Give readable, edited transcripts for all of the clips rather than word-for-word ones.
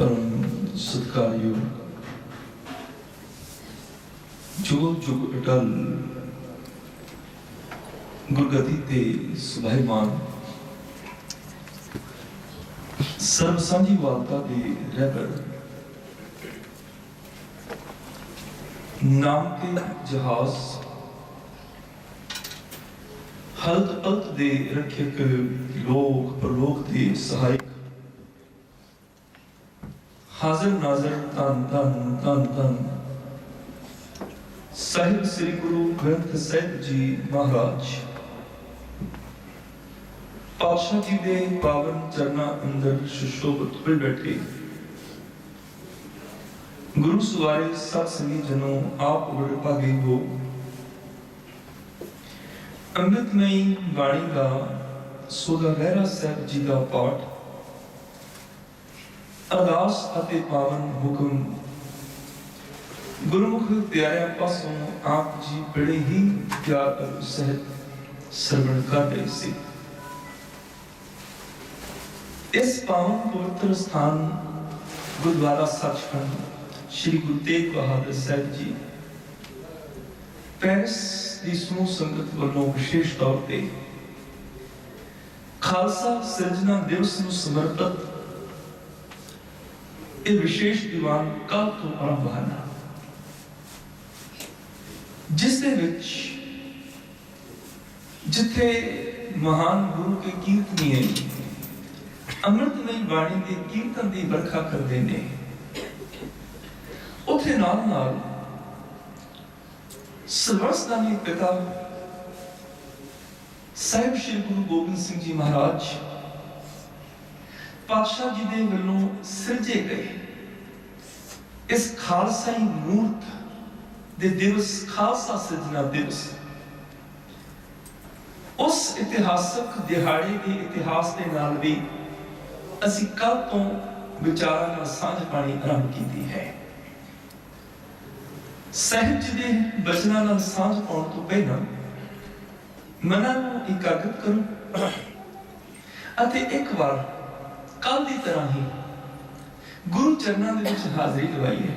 परम सत्कारयोग जुग जुग अटल गुरगति ते सुभाईमान सर्व सांझी वालता दे रहबर नाम के जहाज हल्त पल्त दे रक्षक लोक परलोक दे सहायक हाजिर नाजर तन तन तन तन साहिब श्री गुरु ग्रंथ साहिब जी महाराज पातशाह जी दे पावन चरना अंदर सुशोभित हुए बैठे गुरु सवारे सत्संगी जनों आप बड़े भागे हो। अमृतमयी बाणी का सोदा रहरा साहिब जी का पाठ अरदास अते पावन हुक्म गुरुमुख प्यारे पासों आप जी बड़े ही प्यार और सहित श्रवण कर रहे से। इस पावन पवित्र स्थान गुरुद्वारा सचखंड श्री गुरु तेग बहादुर साहिब जी पेरिस दी समूह संगत वालों विशेष तौर पे खालसा सिरजना दिवस ਨੂੰ ਸਮਰਪਿਤ ਇਹ ਵਿਸ਼ੇਸ਼ ਦੀਵਾਨ ਕੱਲ ਤੋਂ ਆਰੰਭ ਹੋਣਾ ਜਿਸ ਦੇ ਵਿੱਚ ਜਿੱਥੇ ਮਹਾਨ ਗੁਰੂ ਕੇ ਕੀਰਤਨੀਏ ਅੰਮ੍ਰਿਤਮਈ ਬਾਣੀ ਦੇ ਕੀਰਤਨ ਦੀ ਵਰਖਾ ਕਰਦੇ ਨੇ ਉੱਥੇ ਨਾਲ ਨਾਲ ਸਰਵਸਦਾਨੀ ਪਿਤਾ ਸਾਹਿਬ श्री गुरु गोबिंद सिंह जी महाराज पातशाह जी दे वल्लों सिरजे गए इस खालसाई मूर्त दे दिवस खालसा सिरजना दिवस उस इतिहासक दिहाड़े के इतिहास के नाल भी असी कल तो विचारां नाल सांझ पानी आरंभ की है। साहिब जी दे बचनां नाल सांझ पाउण तो पहला मनां नूं एकाग्रत करो अते एक बार कल की तरह ही गुरु चरणों के विच हाजिरी लवाई है।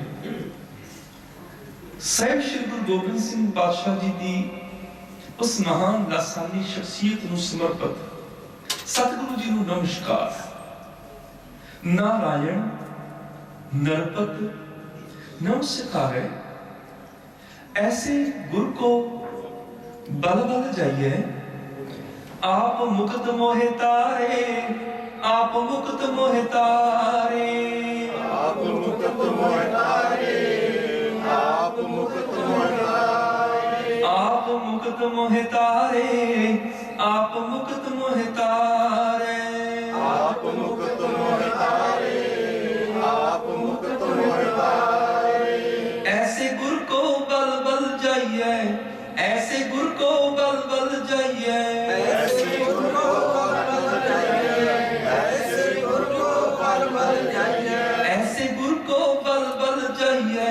साहिब श्री गुरु गोबिंद सिंह पातशाह जी की उस महान लासानी शख्सियत नूं समर्पित सतगुरु जी नूं नमस्कार। नारायण नरपत नमस्कार है ऐसे गुरु को बल बल जाइए आप मुक्त मोहे तारे आप मुक्त मोहे तारे आप मुक्त मोहे तारे आप मुक्त मोहे तारे आप मुक्त मोहे तारे आप मुक्त मोहे तारे आप मुक्त मोहे तारे आप मुक्त मोहे तारे ऐसे गुरु को बल बल जाइए ऐसे गुरु को बल बल जाइए ऐसे गुरु को बल बल जाइए ऐसे गुरु को बल बल जाइए ऐसे गुरु को बल बल जाइए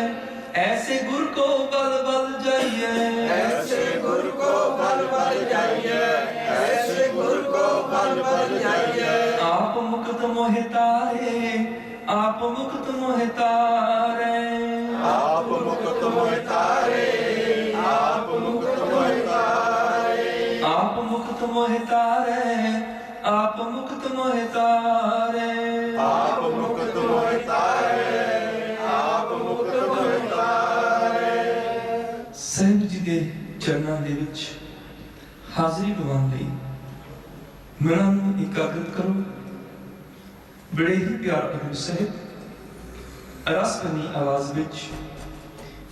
ऐसे गुरु को बल बल जाइए ऐसे गुरु को बल बल जाइए ऐसे गुरु को बल बल जाइए आप मुक्त मोहे तारे आप मुक्त मोहे तारे आप मुक्त मोहे तारे आप मुक्त मोहे तारे आप मुक्त मोहे तारे आप मुक्त मोहे तारे आप मुक्त मोहे तारे आप मुक्त मोहे तारे साहिब जी दे चरणां दे विच हाजिरी लवाउण लई मनां नूं एकाग्रत करो। बड़े ही प्यार और सहित रसभरी आवाज विच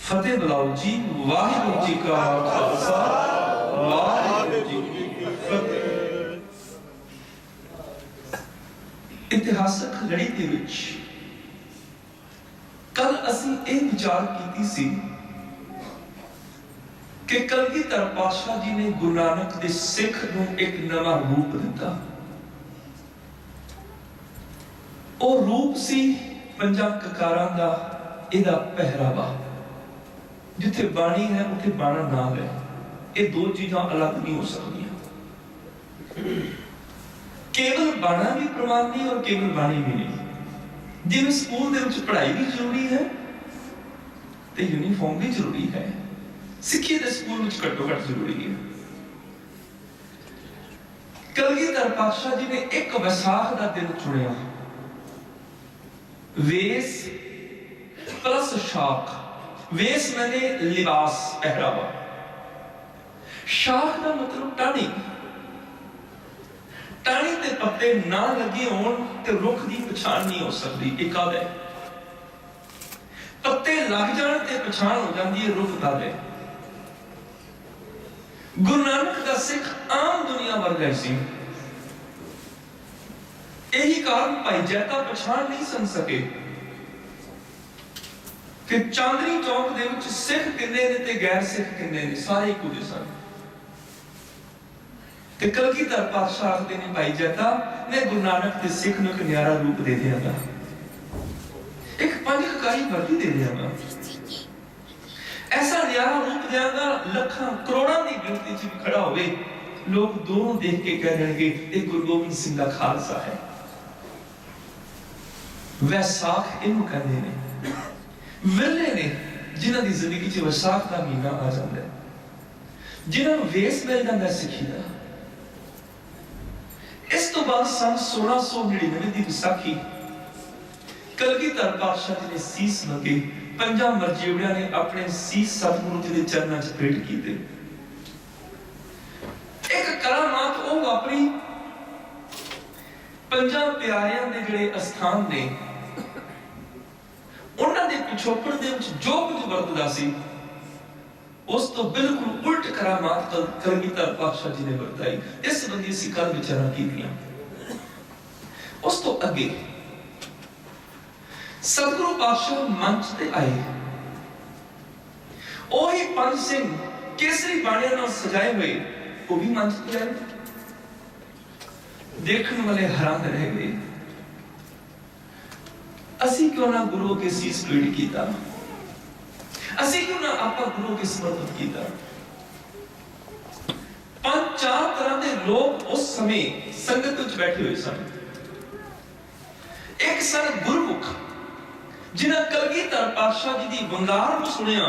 फतेह बुलाओ जी। वाहिगुरू जी का खालसा वाहिगुरू जी की फतेह। इतिहासक लड़ी दे विच कल असीं ਇਹ ਵਿਚਾਰ ਕੀਤੀ ਸੀ कि कलगीधर पातशाह जी ने गुरु नानक दे सिख नूं एक नवां रूप दिता। ਉਹ रूप सी ਪੰਜਾਂ ਕਕਾਰਾਂ ਦਾ ਇਹਦਾ ਪਹਿਰਾਵਾ ਜਿੱਥੇ ਬਾਣੀ ਹੈ ਉੱਥੇ ਬਾਣਾ ਨਾਲ ਹੈ। ਇਹ ਦੋ ਚੀਜ਼ਾਂ ਅਲੱਗ ਨਹੀਂ ਹੋ ਸਕਦੀਆਂ। केवल बाणा भी प्रमाण नहीं और केवल बाणी भी नहीं। जिवें स्कूल दे विच पढ़ाई भी जरूरी है ते यूनीफॉर्म भी जरूरी है, सिक्खी दे स्कूल विच घट्टो घट जरूरी है। कलगीधर पातशाह जी ने एक वैसाख का दिन चुनिया, वेस प्लस शाख। वेस मैंने लिबास पहरावा, शाख का मतलब टाणी। टाणी ते पत्ते ना लगे होण ते रुख की पछाण नहीं हो सकती। एक आद है पत्ते लग जाण ते पछाण हो जाती है रुख का है। गुरु नानक का सिख आम दुनिया वर्गा ही सी, यही कारण भाई जैता पछाण नहीं सन सके कि चांदनी चौक दे विच सिख किन्ने ने ते गैर सिख किन्ने ने, सारे इक्को जिहे सन। ते कलगीधर पातशाह आखदे ने भाई जैता ने गुरु नानक दे सिख नूं इक न्यारा रूप दे दियागा, एक पंजकारी वर्दी दे दियागा, ऐसा न्यारा रूप देंगा लखां करोड़ों की गिनती च भी खड़ा होवे, लोग दोनों देख के कह देंगे ये गुरु गोबिंद सिंह का खालसा है। वैसाख इनू कहते हैं, वेले ने जिन्हां दी जिंदगी च वैसाख का महीना आ जाता है, जिन्हां नूं वेस मिल जाता है सिੱਖੀ ਦਾ। इस तो बाद सन 1699 की विसाखी कलगीधर पातशाह जी ने सीस मंगे, पंजा मरजेवड़ियां ने अपने सीस सतगुरु जी के चरणों च भेंट कीते। एक करामात वो वापरी, पंजा प्यारियां दे जिहड़े अस्थान ने उन्हां दे पिछोकड़ दे विच जो कुछ वरतदा सी उस तो बिल्कुल उल्ट करामात कलगीधर पातशाह जी ने वरताई। इस संबंधी असीं कल विचारां कीतियां। उस तो अगे सतगुरु पातशाह मंच ते आए, ओही पंज सिंह केसरी बाणियां नाल सजाए हुए वो भी मंच ते आए। देखने वाले हैरान रह गए, असी क्यों ना गुरु के सीस भेंट कीता, असी क्यों ना आपा गुरु के समर्पित कीता। पांच चार तरह के लोग उस समय संगत विच बैठे हुए सन। एक सन गुरमुख जिन्हें कलगीधर पातशाह जी की वंगार को सुनिया,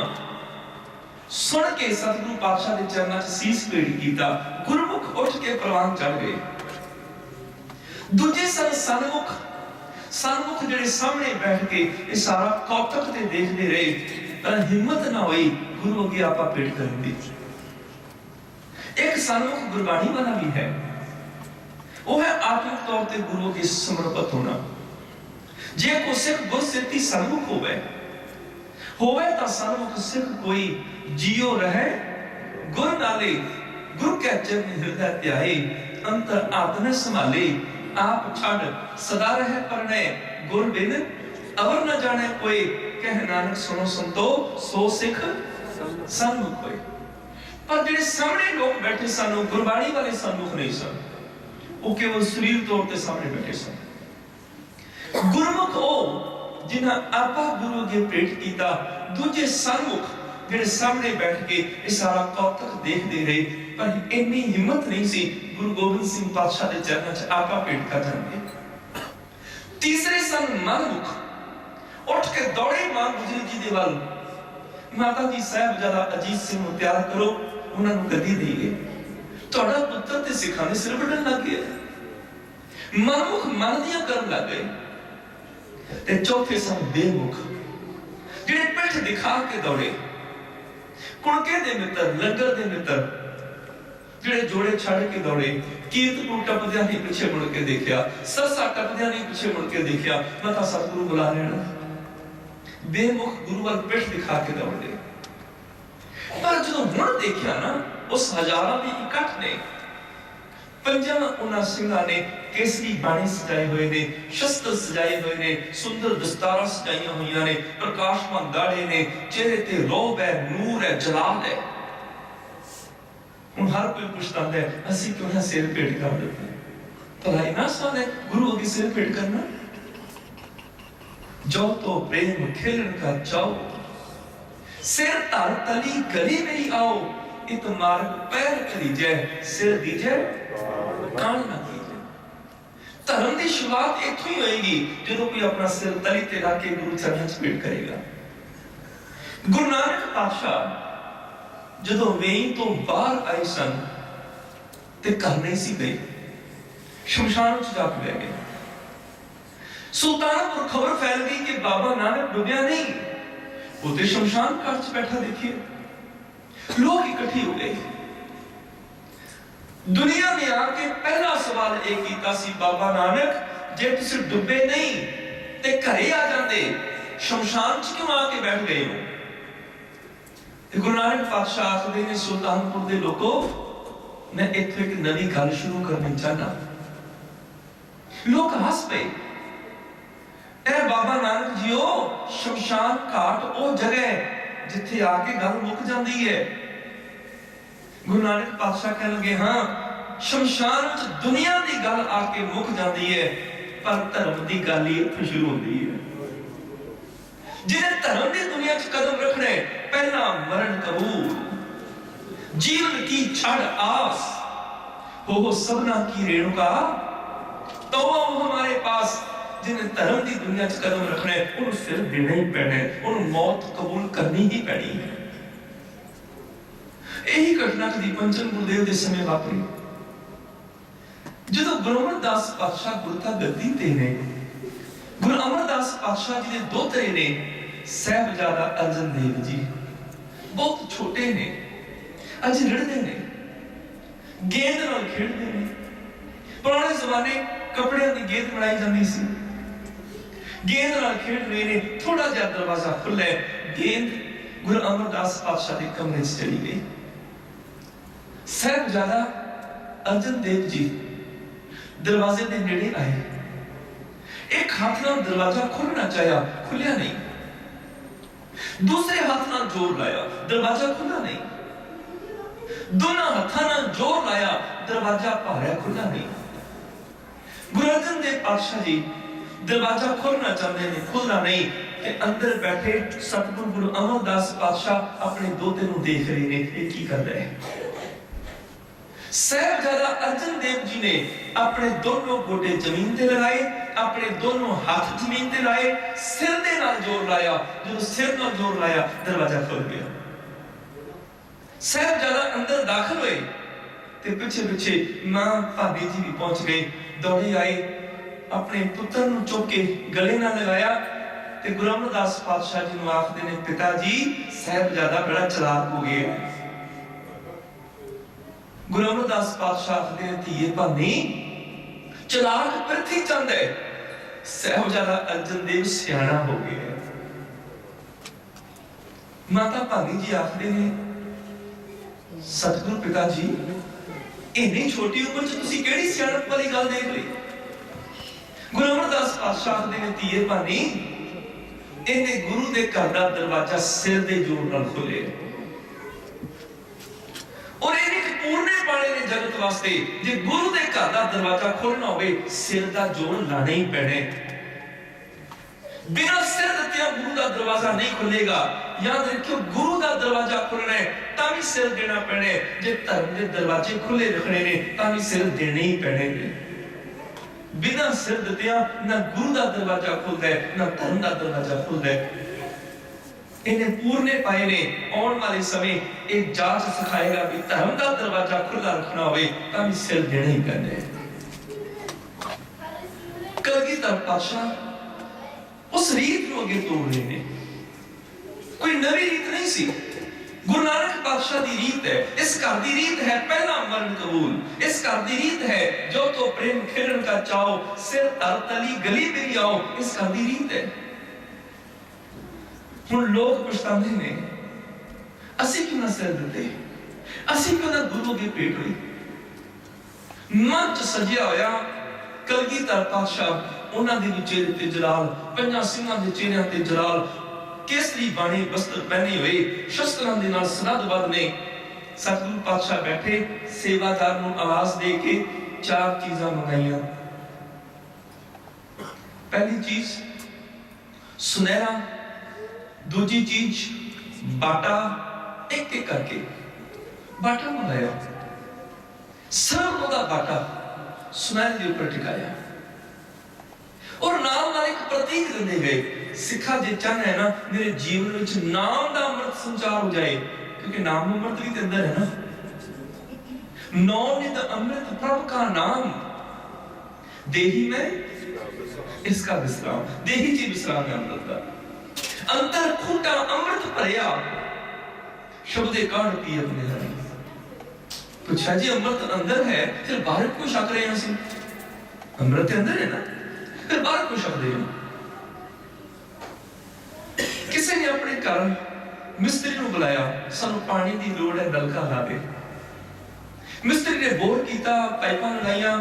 सुन के सतगुरु पातशाह के चरणों च सीस भेंट कीता, गुरमुख उठ के प्रवान चढ़ गए। दूजे सन सन्मुख, सन्मुख जिहड़े सामने बैठ के ये सारा कौतक ते देखते रहे, पर हिम्मत ना हुई गुरु अगे आपा भेंट करन दी। एक सन्मुख गुरबाणी वाला भी है, वो है आत्मिक तौर पर गुरु के समर्पित होना। जे को सिख गुरसिद्धि सन्मुख होवे तो सन्मुख सिख कोई जियो रहे गुर नाले, गुरु के चरण हृदय ध्याए, अंतर आत्मा संभाले, आप छड़ सदा रहे परने, गुर बिन अवर न जाने कोई, कह नानक सुनो संतो सो सिख सन्मुख होए। पर जिहड़े सामने लोग बैठे सन गुरबाणी वाले सन्मुख नहीं सन, वो केवल शरीर तौर पर सामने बैठे सन। गुरमुख ओ जिन्हां आपा गुरु अगे भेंट कीता, दूजे सन्मुख जिहड़े सामने बैठ के ये सारा कौतक देखते रहे, पर इन्नी हिम्मत नहीं सी गुरु गोबिंद सिंह पातशाह के चरणों च आपा भेंट कर जाएंगे। तीसरे सन मनमुख, उठ के दौड़े मां गुजरी जी दे वल, माता जी साहिबजादा अजीत सिंह नूं प्यार करो, उन्हां नूं गद्दी देईए, तुहाडा पुत्तर ते सिखां दे सिर वड्ढण लग गया। मनमुख मन दियां करन लग गए। ते चौथे सन बेमुख, जिहड़े पिठ दिखा के दौड़े, कुणके दे मित्र, लंगर दे मित्र, जिहड़े जोड़े छड़ के दौड़े, कीर्तपुर टपदियां नहीं पीछे मुड़ के देखा, सरसा टपदियां नहीं पीछे मुड़ के देखा, मता सतगुरु बुला लेना। बेमुख गुरु वाल पिठ दिखा के दौड़े। पर जो हुण देखिया ना, उस हजारां दी इकट्ठ ने, पंजां उन्हां सिंहां ने केसरी बाणी सजाए हुए ने, शस्त्र सजाए हुए ने, सुंदर दस्तारा सजाइयां हुई ने, प्रकाशमान दाड़े ने, चेहरे ते रौब है, नूर है, जलाल है। हुण हर कोई पुछदा है असी क्यों ना सिर भेंट कर देते, भला इना आसान है गुरु अगे सिर भेंट करना। जो तो प्रेम खिलन का चाओ, सिर धर तली गली में आओ, इत मार्ग पैर कलीजै, सिर दीजै कान ना कीजै। धर्म की शुरुआत इत्थों ही होएगी जो कोई अपना सिर तली ते रख के गुरु चरणों च भेंट करेगा। गुरु नानक पातशाह जो वेई तो बाहर आए सन ते घर नहीं सी गए, शमशान च जाके बह गए। सुल्तानपुर खबर फैल गई कि बाबा नानक डुबिया नहीं, वो तो शमशान घाट च बैठा। देखिए लोग इकट्ठे हो गए। दुनिया ने आके पहला सवाल एक कीता सी, बाबा नानक जे तुसी डुबे नहीं ते घरे आ जाते, शमशान च क्यों आके बैठ गए हो? गुरु नानक पातशाह आखदे ने, सुल्तानपुर दे लोगों, मैं इत्थे एक नवी गल शुरू करनी चाहना। लोग हस पे, ए बाबा नानक जीओ, शमशान घाट ओ जगह जिथे आके गल मुक जाती है। गुरु नानक पातशाह कह लगे, हाँ शमशान च दुनिया की गल आके मुक जाती है, पर धर्म की गल ही इत्थों शुरू होती है। जिन्हें धर्म की दुनिया च कदम रखने, पहला मरण कबूल, जीवन की छड़ आस, हो सबना की रेणुका, तो वो हमारे पास। जिन्हें धर्म की दुनिया च कदम रखने, उन्हें सिर देना ही पैना है, उन्हें मौत कबूल करनी ही पैनी है। यही घटना कदी पंचन गुरुदेव के समय वापरी। जो गुरु अमरदास पातशाह गुरता गद्दी ते ने, गुरु अमरदास पातशाह जी के दोहरे ने साहिबजादा अर्जन देव जी, बहुत छोटे ने, अज रिड़ते ने, गेंद नाल खेडते ने। पुराने जमाने कपड़ियां की गेंद बनाई जाती सी, गेंद नाल खेड रहे ने। थोड़ा जिहा दरवाजा खुला, गेंद गुरु अमरदास पातशाह के कमरे च चली गई। साहिबजादा अर्जन देव जी दरवाजे के नेड़े आए, एक हाथ नाल दरवाजा खोलना चाहा, खुलिया नहीं। दूसरे हाथ नाल जोर लाया, दरवाजा खुला नहीं। दोनों हाथों नाल जोर लाया, दरवाजा भारा, खुला नहीं। गुरु अर्जन देव पातशाह जी दरवाजा खोलना चाहते हैं, खुलना नहीं। ते अंदर बैठे सतगुरु गुरु अमरदास पातशाह अपने दोते नूं देख रहे ने, ये की कर रहे हैं। साहिबजादा अर्जन देव जी ने अपने दोनों गोडे जमीन ते लगाए, अपने दोनों हाथ जमीन ते लाए, सिर दे नाल जोर लाया। जो सिर नाल जोर लाया, दरवाजा खुल गया। साहिबजादा अंदर दाखिल हुए ते पीछे पीछे मां भाभी जी भी पहुंच गए, दौड़े आए, अपने पुत्र नूं चुक के गले नाल लगाया ते गुरु अमरदास पातशाह जी नूं आखदे ने, पिता जी साहिबजादा बड़ा चलाक हो गया। गुरु अमरदास पातशाह आखदे ने, धीए भानी चलाक पृथ्वी चंद है, साहिबजादा अर्जन देव सियाणा हो गया। माता भानी जी आखदे ने, सतगुरु पिता जी इन्नी छोटी उम्र च तुसी केड़ी सियाणप वाली गल देख ली? गुरु अमरदास पातशाह आखदे ने, धीए भानी इन्हें गुरु दे घर दा दरवाजा सिर दे जोर नाल खोले, और इन्हें पूर्णे पाने ने जगत वास्ते जे गुरु दे घर दा दरवाजा खोलना होवे, सिर दा जोर लाना ही पैना। बिना सिर दित्तिया गुरु दा दरवाजा नहीं खुलेगा। याद रखियो, गुरु दा दरवाजा खुलना है तां भी सिर देना पैना है, जे धर्म दे दरवाजे खुले रखने ने तां भी सिर देने ही पैने ने। बिना सिर दित्तिया ना गुरु दा दरवाजा खुलदा है, ना धर्म दा दरवाजा खुलदा है। इन्हें पूर्णे पाए ने आने वाले समय एक जांच सिखाएगा कि धर्म का दरवाजा खुला रखना होवे तां भी सिर देना ही पैना है। कलगीधर पातशाह उस रीत को अगे तोड़ रहे ने, कोई नवी रीत नहीं सी। गुरु नानक पातशाह की रीत है, इस घर की रीत है पहला मरण कबूल, इस घर की रीत है जो तो प्रेम खेलन का चाओ, सिर तर तली गली मेरी आओ, इस घर की रीत है। हुण लोग पछतांदे ने, असीं क्यों ना सिर दिते, असीं क्यों ना गुरु अगे भेट होई। मंच सजिया होया, कलगीधर पातशाह उन्हां दे चेहरे ते जलाल, पंजां सिंहां दे चेहरिਆਂ ते जलाल, केसरी बाणी वस्त्र पहने हुए, शस्त्रां दे नाल सनदबद्ध ने। सतगुरु पातशाह बैठे, सेवादार नूं आवाज दे के चार चीजां मंगाईयां। पहली चीज सुनहरा, दूजी चीज बाटा, एक एक करके बाटा मंगाया। सब ओदा बाटा सुनहरे के ऊपर टिकाया, और नाम नाल एक प्रतीक दिंदे गए सिखा जे चाहना है ना मेरे जीवन विच नाम दा अमृत संचार हो जाए, क्योंकि नाम अमृत भी अंदर है ना। नौ नित अमृत प्रभु का नाम, देही में इसका विश्राम, देही जी विश्राम है अमृत का। अंतर खूटा अमृत भरिया शब्द काढ़ पी अपने हर। पूछा जी अमृत अंदर है, फिर बाहर क्यों शक रहे हैं ਅਸੀਂ? अमृत अंदर है ना, फिर बाहर क्यों शक रहे हैं? किसी ने अपने घर मिस्त्री ਨੂੰ बुलाया, ਸਾਨੂੰ पानी की लोड़ है, नलका ला दे। मिस्त्री ने बोर किया, पाइपां लगाईਆਂ,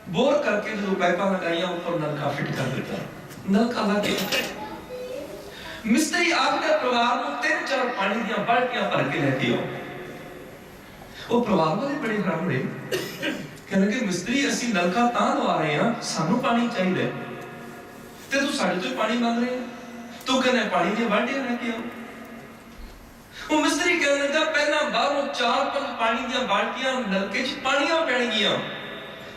बोर करके जो पाइपां लगाईਆਂ ऊपर नलका फिट कर दिता, नलका ला के मिस्त्री आपके परिवार को 3-4 पानी दी बाल्टियां भर के लेके आओ। वो परिवार वाले बड़े हैरान हुए, कहने कि मिस्त्री ਅਸੀਂ नलका ਤਾਂ ਲਵਾ ਰਹੇ ਹਾਂ, ਸਾਨੂੰ पानी चाहिए ਤੇ ਤੂੰ ਸਾਡੇ ਤੋਂ पानी मांग रहे हैं। तू कहना पानी दी बाल्टियां लेके आओ। वो मिस्त्री कहने लगा पहला बाहरों 4-5 पानी दी बाल्टियां नलके च पानियां पैणगियां,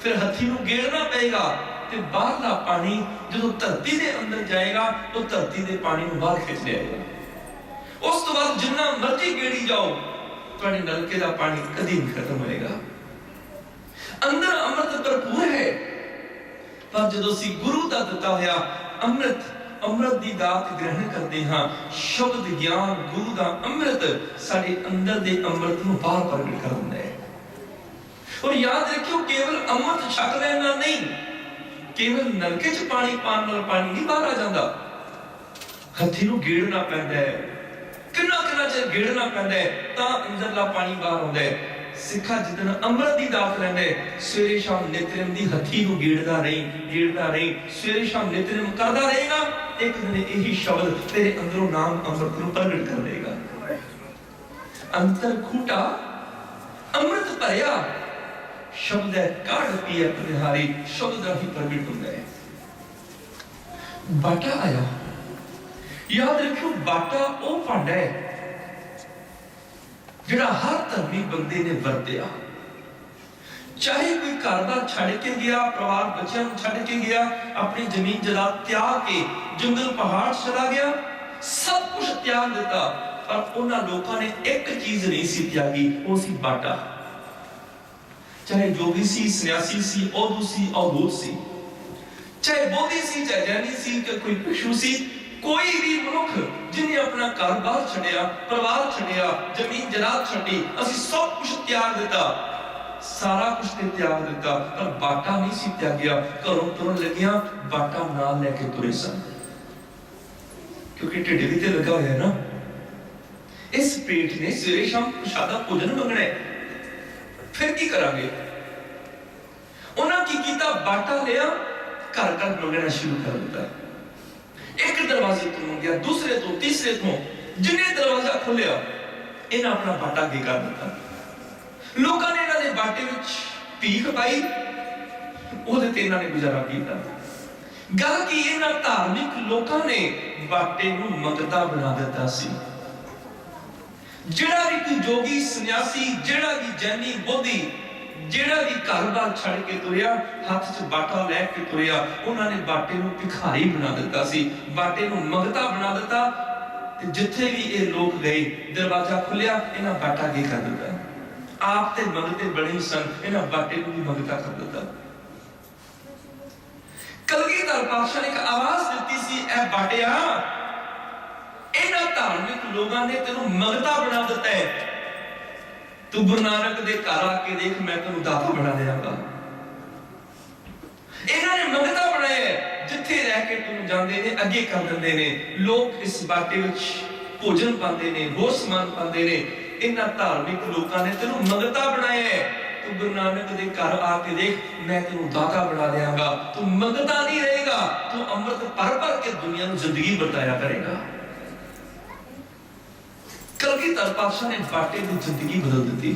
फिर हथी नूं गेड़ना पेगा ते बाहरला पानी जो धरती दे अंदर जाएगा वो धरती दे पानी नूं बाहर खिंच लियाएगा। उस तो बाद जिन्ना मर्जी गेड़ी जाओ तुहाडे नलके दा पानी कदी नहीं खत्म होएगा। अंदर अमृत भरपूर है, पर जदों सी गुरु दा दिता होया अमृत दी दात ग्रहण करते हाँ, शब्द ज्ञान गुरु दा अमृत साडे अंदर दे अमृत नूं बाहर प्रगट कर दिंदा है। और याद रखियो केवल अमृत छक लेना नहीं, केवल नलके च पानी पान नाल पानी नहीं बाहर आ जांदा, हथी नूं गेड़ना पैंदा है, किन्ना चिर गेड़ना पैंदा है तां अंदरला पानी बाहर आउंदा है। सिखा जिदन अमृत दी दात लैंदे, सवेरे शाम नित्यनेम दी हथी नूं गेड़दा रही, सवेरे शाम नित्यनेम करदा रहेगा, एक दिन यही शब्द तेरे अंदरों नाम अमृत नूं प्रगट कर देगा। अंतर खूटा अमृत भरिया शब्द है, काढ़ पी अपने हारी, शब्द दा ही प्रगट हुंदा है। बाटा आया, याद रखियो बाटा वो भांडा है जिहड़ा हर धर्मी बंदे ने वरतिया, चाहे कोई घर बार छड़ के गया, परिवार बच्चों को छड़ के गया, अपनी जमीन जायदाद त्याग के जंगल पहाड़ चला गया, सब कुछ त्याग दिता, पर उन्हां लोकां ने एक चीज नहीं सी त्यागी, वो सी बाटा। चाहे जोगी सी, सन्यासी सी, औदू सी, अवधूत सी, चाहे बोधी सी, चाहे जैनी सी, चाहे कोई भिक्षु सी, कोई भी मनुख जिन्हें अपना घर बार छड़िया, परिवार छड़िया, जमीन जायदाद छड़ी, असी सब कुछ त्याग दिता, सारा कुछ ते त्याग दिता, पर बाटा नहीं सी त्यागिया। घरों तुरन लगिया, बाटा नाल लेके तुरे सन, क्योंकि ढिड भी ते लगा होया ना। इस पेट ने सवेरे शाम प्रसादा भोजन मंगना है, फिर की करांगे? उन्हां की कीता, बाटा लिया, घर घर मंगना शुरू कर दिता। एक दरवाजे तो मंगया, दूसरे तो, तीसरे तो, जिन्हें दरवाजा खोलिया इन्हें अपना बाटा अगे कर दिता। लोगों ने इन्होंने बाटे विच भीख पाई, ओहदे ते इन्होंने गुजारा किया। गल की इन्हां धार्मिक लोगों ने बाटे नूं मंगता बना दिता सी। जिहड़ा भी कोई जोगी, सन्यासी, जिहड़ा भी जैनी, बोधी, जिहड़ा भी घर बार छड़ के तुरिया, हाथ च बाटा लैके तुरिया, उन्होंने बाटे नूं भिखारी बना दिता सी, बाटे नूं मंगता बना दिता। जिथे भी ये लोग गए, दरवाजा खुलिया, इन्हां बाटा अगे कर दिता। आप ते मंगते बड़े सन, इन्हां बाटे नूं भी मंगता कर दिता। कलगीधर पातशाह ने एक आवाज दी सी, ऐ बाटिया, इन्हां धार्मिक लोगों ने तेनू मंगता बना दिता है, तू गुरु नानक दे घर आके देख, मैं तेनू दाता बना देंगा। इन्होंने मंगता बनाया, जिथे रह के तुम जाते ने अगे कर देंगे ने। लोग इस बाटे विच भोजन पाते ने, होर समान पाते ने। इन्हां धार्मिक लोगों ने तेनू मंगता बनाया है, तू गुरु नानक दे घर आके देख, मैं तेनू दाता बना देंगा। तू मंगता नहीं रहेगा, तू अमृत भर भर के दुनिया नूं जिंदगी बताया करेगा। कलगीधर पातशाह ने बाटे की जिंदगी बदल दी।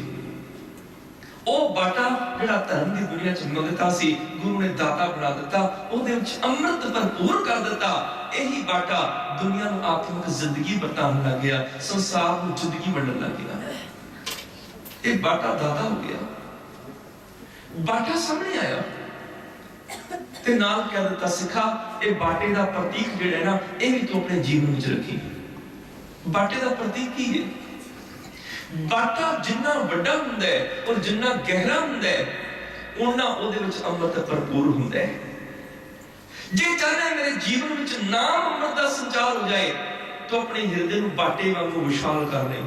ओ बाटा जिहड़ा धर्म की दुनिया च मंगता सी, गुरु ने दाता बना दिता, ओहदे विच अमृत भरपूर कर दिता। यही बाटा दुनिया नूं आत्मिक जिंदगी बरताउण लग गया, संसार नूं जिंदगी वंडण लग गया। ये बाटा दाता हो गया। बाटा सामने आया, ਤੇ ਨਾਲ ਕਹਿ ਦਿੱਤਾ ਸਿੱਖਾ ਇਹ ਬਾਟੇ ਦਾ ਪ੍ਰਤੀਕ ਜਿਹੜਾ ਹੈ ਨਾ ਇਹ ਵੀ ਤੂੰ ਆਪਣੇ ਜੀਵਨ ਵਿੱਚ ਰੱਖੀ। ਬਾਟੇ ਦਾ ਪ੍ਰਤੀਕ ਕੀ ਹੈ? ਬਾਟਾ ਜਿੰਨਾ ਵੱਡਾ ਹੁੰਦਾ ਹੈ ਔਰ ਜਿੰਨਾ ਗਹਿਰਾ ਹੁੰਦਾ ਹੈ ਉਹਨਾਂ ਉਹਦੇ ਵਿੱਚ ਅੰਮ੍ਰਿਤ ਭਰਪੂਰ ਹੁੰਦਾ ਹੈ। ਜੇ ਚਾਹਨਾ ਮੇਰੇ ਜੀਵਨ ਵਿੱਚ ਨਾਮ ਅੰਮ੍ਰਿਤ ਦਾ ਸੰਚਾਰ ਹੋ ਜਾਏ ਤਾਂ ਆਪਣੇ ਹਿਰਦੇ ਨੂੰ ਬਾਟੇ ਵਾਂਗੂ ਵਿਸ਼ਾਲ ਕਰ ਲੈ।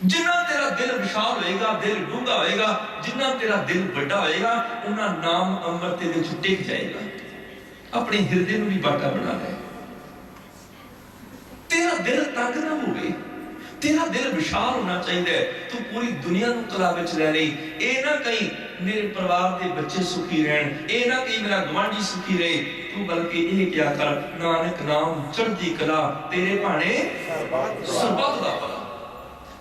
ਜਿੰਨਾ ਤੇਰਾ ਦਿਲ ਵਿਸ਼ਾਲ ਹੋਏਗਾ, ਦਿਲ ਡੂੰਘਾ ਹੋਏਗਾ, ਜਿੰਨਾ ਤੇਰਾ ਦਿਲ ਵੱਡਾ ਹੋਏਗਾ ਉਹਨਾਂ ਨਾਮ ਅੰਮ੍ਰਿਤ ਦੇ ਵਿੱਚ ਟਿਕ ਜਾਏਗਾ। ਆਪਣੇ ਹਿਰਦੇ ਨੂੰ ਵੀ ਬਾਟਾ ਬਣਾ ਲੈ। ਤੇਰਾ ਦਿਲ ਤੰਗ ਨਾ ਹੋਵੇ, ਤੇਰਾ ਦਿਲ ਵਿਸ਼ਾਲ ਹੋਣਾ ਚਾਹੀਦਾ ਹੈ। ਤੂੰ ਪੂਰੀ ਦੁਨੀਆ ਨੂੰ ਕਲਾ ਵਿੱਚ ਲੈ ਲਈ। ਇਹ ਨਾ ਕਹੀਂ ਮੇਰੇ ਪਰਿਵਾਰ ਦੇ ਬੱਚੇ ਸੁਖੀ ਰਹਿਣ, ਇਹ ਨਾ ਕਹੀਂ ਮੇਰਾ ਗੁਆਂਢੀ ਸੁਖੀ ਰਹੇ, ਤੂੰ ਬਲਕਿ ਇਹ ਕਿਹਾ ਕਰ ਨਾਨਕ ਨਾਮ ਚੜ੍ਹਦੀ ਕਲਾ ਤੇਰੇ ਭਾਣੇ ਸਰਬੱਤ ਦਾ ਭਲਾ।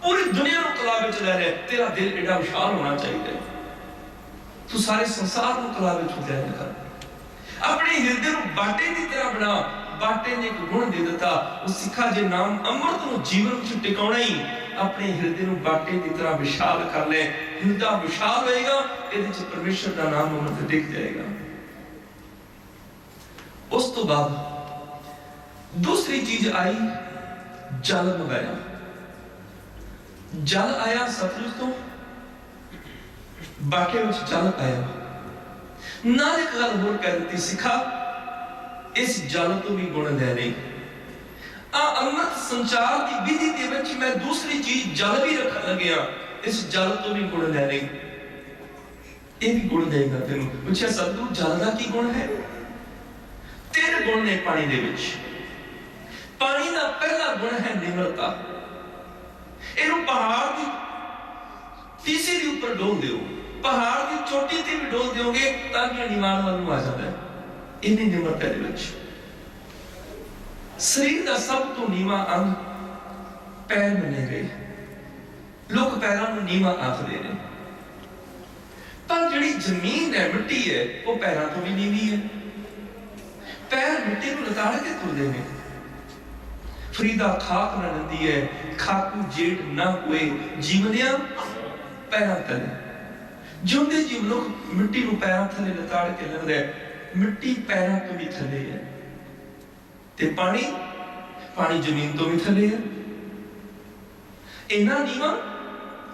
ਪੂਰੀ ਦੁਨੀਆ ਨੂੰ ਕਲਾ ਵਿੱਚ ਲੈ ਰਿਹਾ। ਤੇਰਾ ਦਿਲ ਐਡਾ ਵਿਸ਼ਾਲ ਹੋਣਾ ਚਾਹੀਦਾ ਹੈ। ਤੂੰ ਸਾਰੇ ਸੰਸਾਰ ਨੂੰ ਕਲਾ ਵਿੱਚ ਲੈ ਕਰ। ਆਪਣੇ ਹਿਰਦੇ ਨੂੰ ਬਾਟੇ ਦੀ ਤਰ੍ਹਾਂ ਬਣਾ। ਬਾਟੇ ਨੇ ਇੱਕ ਗੁਣ ਦੇ ਦਿੱਤਾ, ਉਹ ਸਿੱਖਾ ਜੇ ਨਾਮ ਅੰਮ੍ਰਿਤ ਨੂੰ ਜੀਵਨ ਵਿੱਚ ਟਿਕਾਉਣਾ ਹੀ ਆਪਣੇ ਹਿਰਦੇ ਨੂੰ ਬਾਟੇ ਦੀ ਤਰ੍ਹਾਂ ਵਿਸ਼ਾਲ ਕਰ ਲੈ। ਹਿਰਦਾ ਵਿਸ਼ਾਲ ਹੋਏਗਾ, ਇਹਦੇ ਵਿੱਚ ਪਰਮੇਸ਼ਰ ਦਾ ਨਾਮ ਅੰਮ੍ਰਿਤ ਟਿਕ ਜਾਏਗਾ। ਉਸ ਤੋਂ ਬਾਅਦ ਦੂਸਰੀ ਚੀਜ਼ ਆਈ ਜਲ ਮੰਗਾਇਆ। ਜਲ ਆਇਆ ਸਤਲੁਜ ਤੋਂ, ਬਾਟੇ ਵਿੱਚ ਜਲ ਆਇਆ। ਨਾਲ ਇੱਕ ਗੱਲ ਹੋਰ ਕਹਿ ਦਿੱਤੀ ਸਿੱਖਾ ਇਸ ਜਲ ਤੋਂ ਵੀ ਗੁਣ ਲੈ ਲਈ। ਅੰਮ੍ਰਿਤ ਸੰਚਾਰ ਦੀ ਵਿਧੀ ਦੇ ਵਿੱਚ ਮੈਂ ਦੂਸਰੀ ਚੀਜ਼ ਜਲ ਵੀ ਰੱਖਣ ਲੱਗਿਆ। ਇਸ ਜਲ ਤੋਂ ਵੀ ਗੁਣ ਲੈ ਲਈ। ਇਹ ਵੀ ਗੁਣ ਦੇਗਾ ਤੈਨੂੰ। ਪੁੱਛਿਆ ਸਤਿਗੁਰੂ ਜਲ ਦਾ ਕੀ ਗੁਣ ਹੈ? 3 ਗੁਣ ਨੇ ਪਾਣੀ ਦੇ ਵਿੱਚ। ਪਾਣੀ ਦਾ ਪਹਿਲਾ ਗੁਣ ਹੈ ਨਿਮਰਤਾ। ਇਹਨੂੰ ਪਹਾੜ ਦੀ ਟੀਸੀ ਦੇ ਉੱਪਰ ਡੋਲ ਦਿਓ, ਪਹਾੜ ਦੀ ਚੋਟੀ ਤੇ ਵੀ ਡੋਲ ਦਿਓਗੇ ਤਾਂ ਵੀ ਨਿਮਾਣ ਵੱਲ ਨੂੰ ਆ ਜਾਂਦਾ ਹੈ। ਇਹਦੀ ਨਿਮਰਤਾ ਦੇ ਵਿੱਚ ਸਰੀਰ ਦਾ ਸਭ ਤੋਂ ਨੀਵਾਂ ਅੰਗ ਪੈਰ ਮੰਨੇ ਗਏ। ਲੋਕ ਪੈਰਾਂ ਨੂੰ ਨੀਵਾਂ ਆਖਦੇ ਨੇ, ਪਰ ਜਿਹੜੀ ਜ਼ਮੀਨ ਹੈ, ਮਿੱਟੀ ਹੈ, ਉਹ ਪੈਰਾਂ ਤੋਂ ਵੀ ਨੀਵੀਂ ਹੈ। ਪੈਰ ਮਿੱਟੀ ਨੂੰ ਲਤਾੜ ਕੇ ਤੁਰਦੇ ਨੇ। ਫਰੀਦਾ ਖਾਕ ਨਾ ਲੈਂਦੀ ਹੈ, ਖਾਕੂ ਜੇਠ ਨਾ ਕੋਏ ਜੀਵਨਿਆ ਪੈਰਾਂ ਤਲੇ। ਜਿਉਂਦੇ ਜੀਵ ਲੋਕ ਮਿੱਟੀ ਨੂੰ ਪੈਰਾਂ ਥੱਲੇ ਲਤਾੜ ਕੇ ਲੈਂਦੇ ਹੈ। ਮਿੱਟੀ ਪੈਰਾਂ ਤੋਂ ਵੀ ਥੱਲੇ ਹੈ ਤੇ ਪਾਣੀ ਜ਼ਮੀਨ ਤੋਂ ਵੀ ਥੱਲੇ ਹੈ। ਇੰਨਾ ਨੀਵਾਂ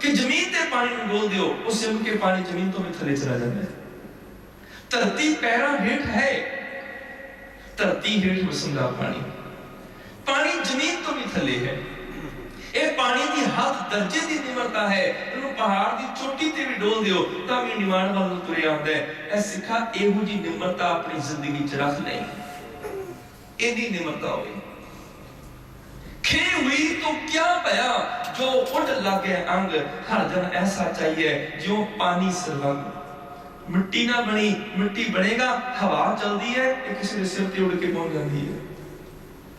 ਕਿ ਜ਼ਮੀਨ ਤੇ ਪਾਣੀ ਨੂੰ ਡੋਲ ਦਿਓ, ਉਹ ਸਿਮ ਕੇ ਪਾਣੀ ਜ਼ਮੀਨ ਤੋਂ ਵੀ ਥੱਲੇ ਚਲਾ ਜਾਂਦਾ ਹੈ। ਧਰਤੀ ਪੈਰਾਂ ਹੇਠ ਹੈ, ਧਰਤੀ ਹੇਠ ਵਸਦਾ ਪਾਣੀ ਜ਼ਮੀਨ ਤੋਂ ਵੀ ਥੱਲੇ ਹੈ। ਇਹ ਪਾਣੀ ਦੀ ਹੱਦ ਦਰਜੇ ਦੀ ਨਿਮਰਤਾ ਹੈ। ਇਹਨੂੰ ਪਹਾੜ ਦੀ ਚੋਟੀ ਤੇ ਵੀ ਡੋਲ ਦਿਓ ਤਾਂ ਵੀ ਨਿਵਾਣ ਵੱਲ ਨੂੰ ਤੁਰਿਆ ਆਉਂਦਾ ਹੈ। ਇਹ ਸਿੱਖਾ ਇਹੋ ਜਿਹੀ ਨਿਮਰਤਾ ਆਪਣੀ ਜ਼ਿੰਦਗੀ 'ਚ ਰੱਖ ਲੈ। ਇਹਦੀ ਨਿਮਰਤਾ ਹੋਵੇ। ਖੇ हुई तो क्या पाया जो उड़ लगे अंग हर जन ऐसा चाहिए जो पानी सरवंग। मिट्टी ना बनी, मिट्टी बनेगा, हवा चलती है, किसी के सिर ते उड़ के पहुंच जाती है।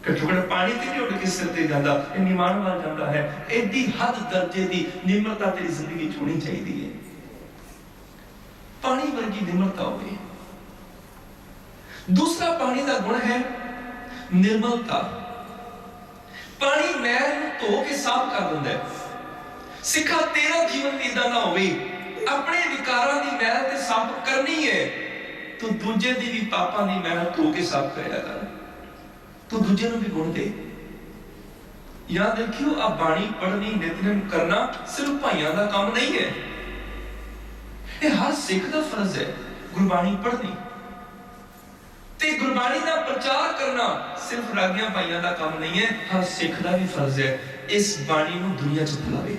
घटो घट पानी ते नहीं उड़ के सिर ते जाता, निमान वाल जाता है। एडी हद दर्जे दी निमरता तेरी जिंदगी च होनी चाहिए है। पानी वर्गी निमरता होवे। दूसरा पानी का गुण है निर्मलता। पानी मैल ਨੂੰ ਧੋ ਕੇ ਸਾਫ਼ ਕਰ ਦਿੰਦਾ ਹੈ। ਸਿੱਖਾ ਤੇਰਾ ਜੀਵਨ ਵੀ ਇਦਾਂ ਨਾ ਹੋਵੇ। ਆਪਣੇ ਵਿਕਾਰਾਂ ਦੀ ਮੈਲ ਤੇ ਸਾਫ਼ ਕਰਨੀ ਹੈ, ਤੂੰ ਦੂਜੇ ਦੀ ਵੀ ਪਾਪਾਂ ਦੀ ਮੈਲ ਧੋ ਕੇ ਸਾਫ਼ ਕਰਿਆ ਕਰ। ਤੂੰ ਦੂਜੇ ਨੂੰ ਵੀ ਗੁਣ ਦੇ। ਯਾਦ ਰੱਖਿਓ, ਆ ਬਾਣੀ ਪੜ੍ਹਨੀ, ਨਿਤਨੇਮ ਕਰਨਾ ਸਿਰਫ ਭਾਈਆਂ ਦਾ ਕੰਮ ਨਹੀਂ ਹੈ। ਇਹ ਹਰ ਸਿੱਖ ਦਾ ਫਰਜ਼ ਹੈ। ਗੁਰਬਾਣੀ ਪੜ੍ਹਨੀ ਤੇ ਗੁਰਬਾਣੀ ਦਾ ਪ੍ਰਚਾਰ ਕਰਨਾ ਸਿਰਫ ਰਾਗੀਆਂ ਭਾਈਆਂ ਦਾ ਕੰਮ ਨਹੀਂ ਹੈ, ਹਰ ਸਿੱਖ ਦਾ ਵੀ ਫਰਜ਼ ਹੈ। ਇਸ ਬਾਣੀ ਨੂੰ ਦੁਨੀਆ 'ਚ ਫੈਲਾਵੇ।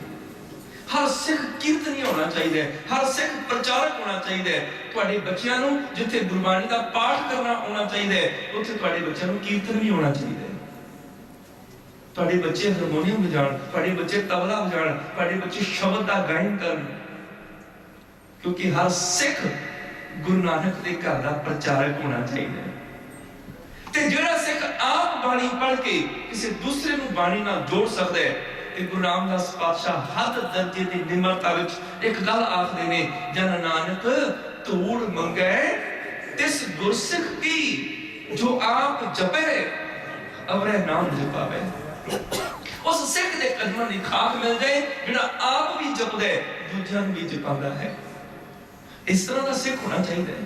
ਹਰ ਸਿੱਖ ਕੀਰਤਨੀ ਹੋਣਾ ਚਾਹੀਦਾ ਹੈ, ਹਰ ਸਿੱਖ ਪ੍ਰਚਾਰਕ ਹੋਣਾ ਚਾਹੀਦਾ ਹੈ। ਤੁਹਾਡੇ ਬੱਚਿਆਂ ਨੂੰ ਜਿੱਥੇ ਗੁਰਬਾਣੀ ਦਾ ਪਾਠ ਕਰਨਾ ਆਉਣਾ ਚਾਹੀਦਾ ਹੈ, ਉੱਥੇ ਤੁਹਾਡੇ ਬੱਚਿਆਂ ਨੂੰ ਕੀਰਤਨ ਵੀ ਹੋਣਾ ਚਾਹੀਦਾ ਹੈ। ਤੁਹਾਡੇ ਬੱਚੇ ਹਾਰਮੋਨੀਅਮ ਵਜਾਉਣ, ਤੁਹਾਡੇ ਬੱਚੇ ਤਬਲਾ ਵਜਾਉਣ, ਤੁਹਾਡੇ ਬੱਚੇ ਸ਼ਬਦ ਦਾ ਗਾਇਨ ਕਰਨ, ਕਿਉਂਕਿ ਹਰ ਸਿੱਖ ਗੁਰੂ ਨਾਨਕ ਦੇ ਘਰ ਦਾ ਪ੍ਰਚਾਰਕ ਹੋਣਾ ਚਾਹੀਦਾ ਹੈ। ਤੇ ਜਿਹੜਾ ਸਿੱਖ ਆਪ ਬਾਣੀ ਪੜ੍ਹ ਕੇ ਕਿਸੇ ਦੂਸਰੇ ਨੂੰ ਬਾਣੀ ਨਾਲ ਜੋੜ ਸਕਦਾ ਹੈ, ਤੇ ਗੁਰੂ ਰਾਮਦਾਸ ਪਾਤਸ਼ਾਹ ਹੱਦ ਦਰਜੇ ਦੀ ਨਿਮਰਤਾ ਵਿੱਚ ਇੱਕ ਗੱਲ ਆਖਦੇ ਨੇ, ਜਨ ਨਾਨਕ ਧੂੜ ਮੰਗੈ ਤਿਸ ਗੁਰਸਿੱਖ ਕੀ, ਜੋ ਆਪ ਜਪੇ ਅਵਰੇ ਨਾਮ ਜਪਾਵੇ। ਉਸ ਸਿੱਖ ਦੇ ਕਦਮਾਂ ਦੀ ਖਾਕ ਮਿਲ ਜਾਏ ਜਿਹੜਾ ਆਪ ਵੀ ਜਪਦਾ ਹੈ, ਦੂਜਿਆਂ ਨੂੰ ਵੀ ਜਪਾਉਂਦਾ ਹੈ। ਇਸ ਤਰ੍ਹਾਂ ਦਾ ਸਿੱਖ ਹੋਣਾ ਚਾਹੀਦਾ ਹੈ।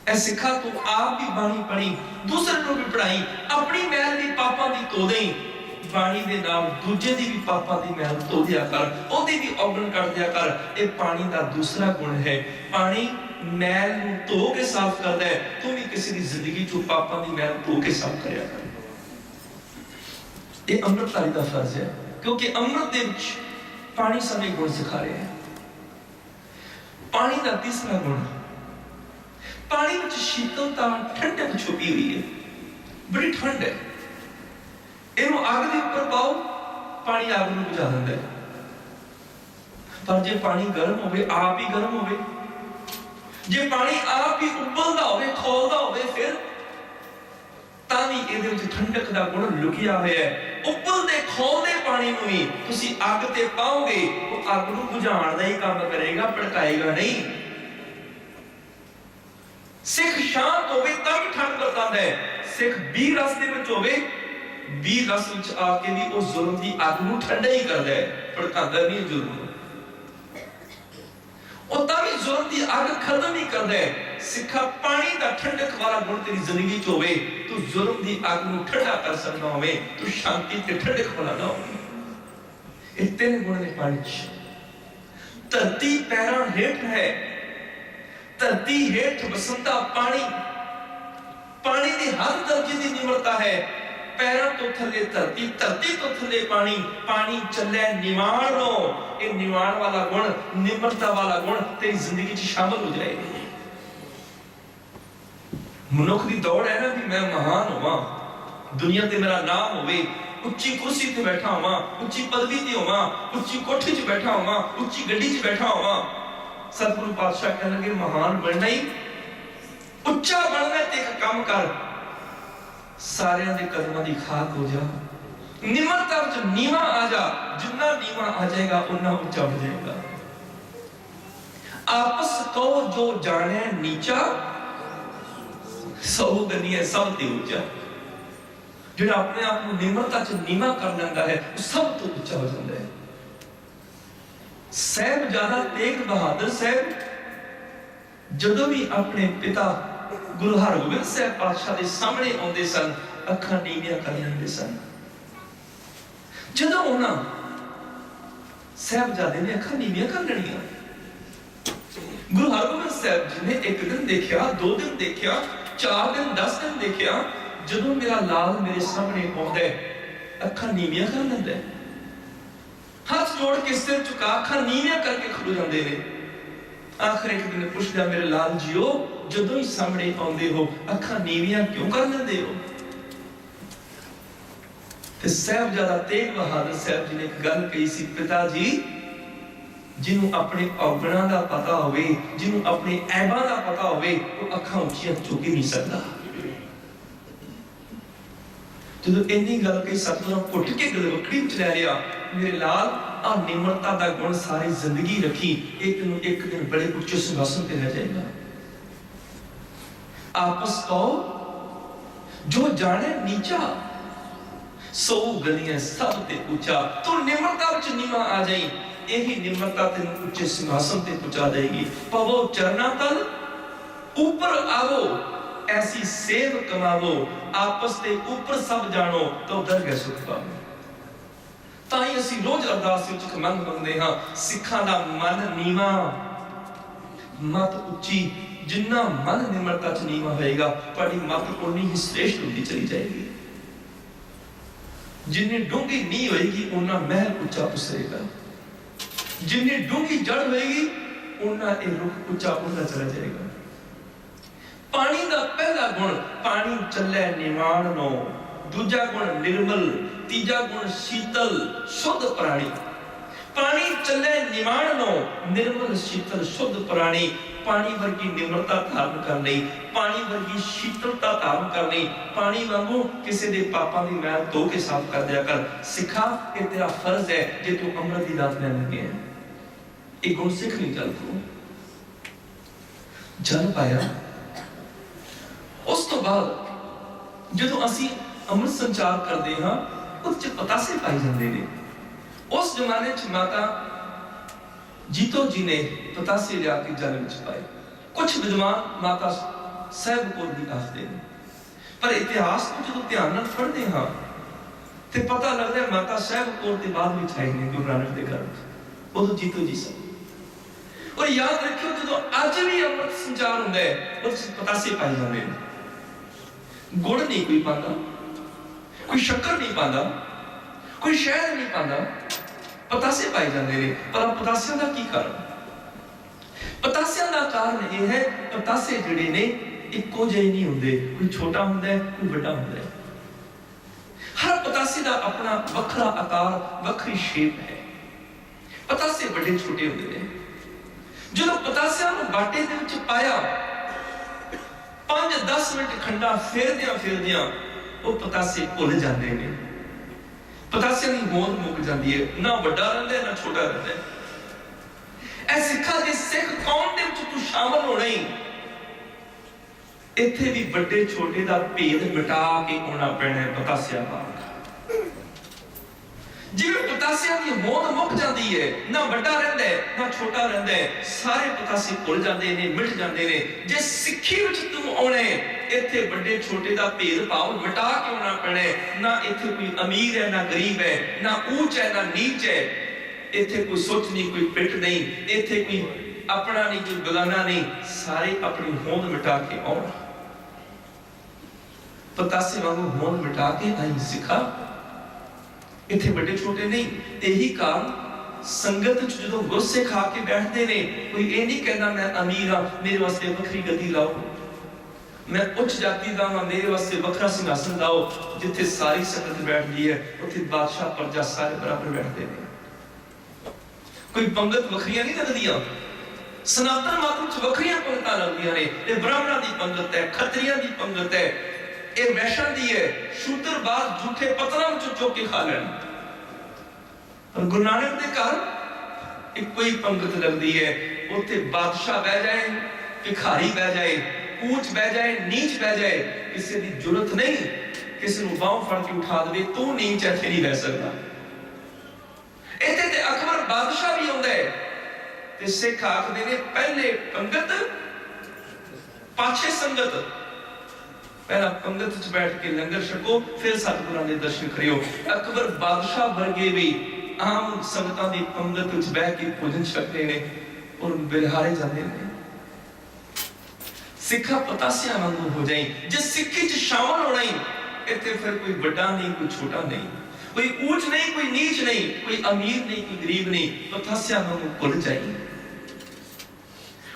ऐ सिखा तू आप भी बाणी पढ़ी, दूसरे को भी पढ़ाई, अपनी मैल भी पापां दी धो देई, पानी दे नाल दूजे दी भी पापां दी मैल धो दिया कर, ओदी भी औगण कर दिया कर। ये पानी दा दूसरा गुण है, पानी मैल नूं धो के साफ करदा है। तू भी किसी दी जिंदगी चों पापां दी मैल धो के साफ करया कर। ये अमृतधारी दा फर्ज है, क्योंकि अमृत दे विच पानी सारे गुण सिखा रहे हैं। पानी दा तीसरा गुण, पानी में शीतलता ठंडक छुपी हुई है, बड़ी ठंड है। इनू आग के ऊपर पाओ, पानी आग नूं बुझा दिंदा है। पर जे पानी गर्म होवे, आप ही गर्म होवे, जे पानी आप ही उबलदा होवे, खौलदा होवे, फिर तां भी इहदे विच ठंडक दा गुण लुकिया होया है। उबलदे खौलदे पानी नूं भी तुसीं अग ते पाओगे, वो अग नूं बुझाउण दा ही काम करेगा, भड़काएगा नहीं। सिख शांत होवे तां भी ठंड बरतांदा है, सिख बीर रस दे विच होवे, बीर रस विच आके भी उस जुल्म दी अग नूं ठंडा ही करदा है, भड़कांदा नहीं जुल्म। और तां भी जुल्म दी अग खत्म ही करदा है। सिखा पानी दा ठंडक वाला गुण तेरी जिंदगी च होवे, तू जुल्म दी अग नूं ठंडा कर सकदा होवे, तू शांति ते ठंडक वाला ना होवे। ये तीन गुण ने पानी च। धरती पैरां हेठ है, धरती हेठ बसंदा पानी, पानी दी हर दर्जे दी निमरता है। पैरों तो थले धरती, धरती तो थले पानी, पानी चले निवाण लो। ये निवाण वाला गुण, निमरता वाला गुण तेरी जिंदगी च शामिल हो जाएगा। मनुख दी दौड़ है ना कि मैं महान होवां, दुनिया ते मेरा नाम होवे, उच्ची कुर्सी ते बैठा होवां, उच्ची पदवी ते होवां, उच्ची कोठी च बैठा होवां, उच्ची गड्डी च बैठा होवां। सतगुरु पातशाह कहने लगे महान बनना ही, उच्चा बनना ते एक काम कर, सारे दे कदमां दी खाक हो जा, निमरता विच नीवा आ जा। जिन्ना नीवा आ जाएगा उन्ना उच्चा हो जाएगा। आपस को जो जाने नीचा, सौ गनिए सब ते ऊंचा। जो अपने आप को निमरता च नीवा कर लेंदा है, वो सब तो ऊंचा हो जाता है। साहिबजादा तेग बहादुर साहब जदों भी अपने पिता गुरु हरगोबिंद साहब पातशाह के सामने आते सन, अखां नीवियां कर लेंदे सन। जदों उन्हां साहिबजादे ने अखां नीवियां कर लेणियां, गुरु हरगोबिंद साहब जी ने एक दिन देखा, 2 दिन देखा, 4 दिन 10 दिन देखा, जदों मेरा लाल मेरे सामने आउंदा है, अखां नीवियां कर लैंदा है, हाथ जोड़ के सिर झुका अखां नीवियां करके खड़ो जांदे ने। आखिर एक दिन पूछदा, मेरे लाल जीओ जदों ही सामने आउंदे हो, अखां नीवियां क्यों कर लैंदे हो? ते साहिबजादा तेग बहादुर साहब जी ने एक गल कही सी, पिता जी जिन्हों अपने औगणा का पता होवे, जिन्हों अपने ऐबां का पता होवे, वो अखां उच्चियां चुक ही नहीं सकता। जदों इन्नी गल कही, सतगुरु घुट के गलवकड़ी विच लै लिया, मेरे लाल आ निमरता का गुण सारी जिंदगी रखी, एक दिन बड़े उच्चे सिंहासन पे रह जाएगा। आपस को जो जाने नीचा, सौ गलियां सब ते ऊंचा। तू निमरता विच नीवा आ जाई, यही निमरता तेन उच्चे सिंहासन ते पहुंचा देगी। पवो चरना तल, ऊपर आवो, ऐसी सेव कमावो, आपस के ऊपर सब जानो, तो दरगह सुख पाओ। ताई असी रोज अरदास विच मंग मंगदे हां, सिखां दा मन नीवा, मत उच्ची। जिन्ना मन निमरता च नीवा होएगा, तुहाडी मत उन्नी ही श्रेष्ठ होती चली जाएगी। जिन्नी डूंगी नींव होएगी, उन्ना महल उच्चा उतरेगा। जिन्नी डूंगी जड़ होएगी, उन्ना ये रुख उच्चा उठदा चला जाएगा। पानी का पहला गुण, पानी चले निवाण नो। दूजा गुण निर्मल, तीजा गुण शीतल शुद्ध प्राणी। पानी चले निवाण नो, निर्मल शीतल शुद्ध प्राणी। पानी वर्गी निम्रता धारण करनी, पानी वर्गी शीतलता धारण करनी, पानी वांगू किसी दे पापां दी मैल धो के साफ कर दिया कर। सिखा, ये तेरा फर्ज है, जे तू अमृत दी दात लैन लगे है। ये गुण सिख नहीं चल तू जल पाया। उस तो बाद जदों असी अमृत संचार करते हाँ, उस पतासे पाई जाते हैं। उस जमाने च माता जीतो जी ने पतासे लिया के जल विच पाए। कुछ विद्वान माता ਸਾਹਿਬ ਕੌਰ ਦੀ ਆਖਦੇ ਨੇ। ਪਰ ਇਤਿਹਾਸ ਨੂੰ ਜਦੋਂ ਧਿਆਨ ਨਾਲ ਪੜ੍ਹਦੇ ਹਾਂ ਤੇ ਪਤਾ ਲੱਗਦਾ ਹੈ ਮਾਤਾ ਸਾਹਿਬ ਕੌਰ ਦੇ ਬਾਅਦ ਵਿੱਚ ਆਏ ਨੇ ਗੁਰੂ ਨਾਨਕ ਦੇ ਘਰ ਵਿੱਚ, ਉਦੋਂ ਜੀਤੋ ਜੀ ਸਨ। ਔਰ ਯਾਦ ਰੱਖਿਓ ਜਦੋਂ ਅੱਜ ਵੀ ਅੰਮ੍ਰਿਤ ਸੰਚਾਰ ਹੁੰਦਾ ਹੈ ਉਹਦੇ ਵਿੱਚ ਪਤਾਸੇ ਪਾਏ ਜਾਂਦੇ ਨੇ। ਗੁੜ ਨਹੀਂ ਕੋਈ ਪਾਉਂਦਾ, ਕੋਈ ਸ਼ੱਕਰ ਨਹੀਂ ਪਾਉਂਦਾ, ਕੋਈ ਸ਼ਹਿਦ ਨਹੀਂ ਪਾਉਂਦਾ, ਪਤਾਸੇ ਪਾਏ ਜਾਂਦੇ ਨੇ। ਪਰ ਪਤਾਸਿਆਂ ਦਾ ਕੀ ਕਾਰਨ? ਪਤਾਸਿਆਂ ਦਾ ਕਾਰਨ ਇਹ ਹੈ ਪਤਾਸੇ ਜਿਹੜੇ ਨੇ ਇੱਕੋ ਜਿਹੇ ਨਹੀਂ ਹੁੰਦੇ, ਕੋਈ ਛੋਟਾ ਹੁੰਦਾ ਹੈ, ਕੋਈ ਵੱਡਾ ਹੁੰਦਾ ਹੈ। ਹਰ ਪਤਾਸੇ ਦਾ ਆਪਣਾ ਵੱਖਰਾ ਆਕਾਰ, ਵੱਖਰੀ ਸ਼ੇਪ ਹੈ। ਪਤਾਸੇ ਵੱਡੇ ਛੋਟੇ ਹੁੰਦੇ ਨੇ। ਜਦੋਂ ਪਤਾਸਿਆਂ ਨੂੰ ਬਾਟੇ ਦੇ ਵਿੱਚ ਪਾਇਆ 5-10 ਮਿੰਟ ਖੰਡਾ ਫੇਰਦਿਆਂ ਉਹ ਪਤਾਸੇ ਭੁੱਲ ਜਾਂਦੇ ਨੇ। ਪਤਾਸਿਆਂ ਦੀ ਹੋਂਦ ਮੁੱਕ ਜਾਂਦੀ ਹੈ, ਨਾ ਵੱਡਾ ਰਹਿੰਦਾ ਨਾ ਛੋਟਾ ਰਹਿੰਦਾ। ਇਹ ਸਿੱਖਾਂ ਦੀ ਸਿੱਖ ਕੌਮ ਦੇ ਵਿੱਚ ਤੂੰ ਸ਼ਾਮਲ ਹੋਣਾ ਹੀ, ਇੱਥੇ ਵੀ ਵੱਡੇ ਛੋਟੇ ਦਾ ਭੇਦ ਮਿਟਾ ਕੇ ਆਉਣਾ ਪੈਣਾ ਪਤਾਸਿਆਂ ਵਾਂਗ। ਜਿਵੇਂ ਪਤਾਸਿਆਂ ਦੀ ਹੋਂਦ ਮੁੱਕ ਜਾਂਦੀ ਹੈ, ਨਾ ਵੱਡਾ ਰਹਿੰਦਾ ਨਾ ਛੋਟਾ ਰਹਿੰਦਾ, ਸਾਰੇ ਪਤਾਸੇ ਭੁੱਲ ਜਾਂਦੇ ਨੇ, ਮਿਟ ਜਾਂਦੇ ਨੇ। ਜੇ ਸਿੱਖੀ ਵਿੱਚ ਤੂੰ ਆਉਣਾ ਇੱਥੇ ਵੱਡੇ ਛੋਟੇ ਦਾ ਭੇਦ ਭਾਵ ਮਿਟਾ ਕੇ ਆਉਣਾ ਪੈਣਾ। ਨਾ ਇੱਥੇ ਕੋਈ ਅਮੀਰ ਹੈ ਨਾ ਗਰੀਬ ਹੈ, ਨਾ ਉੱਚ ਹੈ ਨਾ ਨੀਚ ਹੈ। ਇੱਥੇ ਕੋਈ ਸੁੱਚ ਨਹੀਂ, ਕੋਈ ਪਿੱਟ ਨਹੀਂ, ਇੱਥੇ ਕੋਈ ਆਪਣਾ ਨਹੀਂ, ਕੋਈ ਬਗਾਨਾ ਨਹੀਂ, ਸਾਰੇ ਆਪਣੀ ਹੋਂਦ ਮਿਟਾ ਕੇ ਆਉਣਾ। ਪਤਾਸੇ ਵਾਂਗੂ ਹੋਂਦ ਮਿਟਾ ਕੇ ਆਈ ਸਿੱਖਾ, ਇੱਥੇ ਵੱਡੇ ਛੋਟੇ ਨਹੀਂ। ਇਹੀ ਕਾਰਨ ਸੰਗਤ ਚ ਜਦੋਂ ਗੁੱਸੇ ਖਾ ਕੇ ਬੈਠਦੇ ਨੇ, ਕੋਈ ਇਹ ਨਹੀਂ ਕਹਿੰਦਾ ਮੈਂ ਅਮੀਰ ਹਾਂ ਮੇਰੇ ਵਾਸਤੇ ਵੱਖਰੀ ਗੱਦੀ ਲਾਓ, ਮੈਂ ਉੱਚ ਜਾਤੀ ਦਾ ਹਾਂ ਮੇਰੇ ਵਾਸਤੇ ਵੱਖਰਾ ਸਿੰਘਾਸਨ ਲਾਓ। ਜਿੱਥੇ ਸਾਰੀ ਸੰਗਤ ਬੈਠਦੀ ਹੈ ਉੱਥੇ ਬਾਦਸ਼ਾਹ ਪ੍ਰਜਾ ਸਾਰੇ ਬਰਾਬਰ ਬੈਠਦੇ ਨੇ। ਕੋਈ ਪੰਗਤ ਵੱਖਰੀਆਂ ਨਹੀਂ ਲੱਗਦੀਆਂ। ਸਨਾਤਨ ਮਤ ਵਿੱਚ ਵੱਖਰੀਆਂ ਪੰਗਤਾਂ ਲੱਗਦੀਆਂ ਨੇ। ਇਹ ਬ੍ਰਾਹਮਣਾਂ ਦੀ ਪੰਗਤ ਹੈ, ਖੱਤਰੀਆਂ ਦੀ ਪੰਗਤ ਹੈ, ਇਹ ਵੈਸ਼ਾਂ ਦੀ ਹੈ। ਸ਼ੂਦਰ ਬਾਦ ਝੂਠੇ ਪਤਲਾਂ ਵਿੱਚੋਂ ਚੁੱਕ ਕੇ ਖਾ ਲੈਣ। ਪਰ ਗੁਰੂ ਨਾਨਕ ਦੇ ਘਰ ਇੱਕੋ ਹੀ ਪੰਗਤ ਲੱਗਦੀ ਹੈ। ਉੱਥੇ ਬਾਦਸ਼ਾਹ ਬਹਿ ਜਾਏ, ਭਿਖਾਰੀ ਬਹਿ ਜਾਏ, ਊਚ ਬਹਿ ਜਾਏ, ਨੀਚ ਬਹਿ ਜਾਏ, ਕਿਸੇ ਦੀ ਜ਼ਰੂਰਤ ਨਹੀਂ ਕਿਸੇ ਨੂੰ ਬਾਹੋਂ ਫੜ ਕੇ ਉਠਾ ਦੇਵੇ ਤੂੰ ਨੀਚ ਇੱਥੇ ਨਹੀਂ ਬਹਿ ਸਕਦਾ। ਇੱਥੇ ਤੇ ਅਕਬਰ ਬਾਦਸ਼ਾਹ ਵੀ ਆਉਂਦਾ ਹੈ ਤੇ ਸਿੱਖ ਆਖਦੇ ਨੇ ਪਹਿਲੇ ਪੰਗਤ ਪਾਛੇ ਸੰਗਤ। ਪਹਿਲਾਂ ਪੰਗਤ ਚ ਬੈਠ ਕੇ ਲੰਗਰ ਛਕੋ, ਫਿਰ ਸਤਿਗੁਰਾਂ ਦੇ ਦਰਸ਼ਨ ਕਰਿਓ। ਅਕਬਰ ਬਾਦਸ਼ਾਹ ਵਰਗੇ ਵੀ ਆਮ ਸੰਗਤਾਂ ਦੀ ਪੰਗਤ ਵਿੱਚ ਬਹਿ ਕੇ ਭੋਜਨ ਛਕਦੇ ਨੇ ਔਰ ਬਿਲਹਾਰੇ ਜਾਂਦੇ ਨੇ। ਸਿੱਖਾ ਪਤਾਸਿਆਂ ਵਾਂਗੂ ਹੋ ਜਾਏ। ਜੇ ਸਿੱਖੀ ਚ ਸ਼ਾਮਲ ਹੋਣਾ ਹੀ ਇੱਥੇ ਫਿਰ ਕੋਈ ਵੱਡਾ ਨਹੀਂ, ਕੋਈ ਛੋਟਾ ਨਹੀਂ, ਕੋਈ ਉੱਚ ਨਹੀਂ, ਕੋਈ ਨੀਚ ਨਹੀਂ, ਕੋਈ ਅਮੀਰ ਨਹੀਂ, ਕੋਈ ਗਰੀਬ ਨਹੀਂ। ਪਤਾਸਿਆਂ ਵਾਂਗੂ ਭੁੱਲ ਜਾਏ।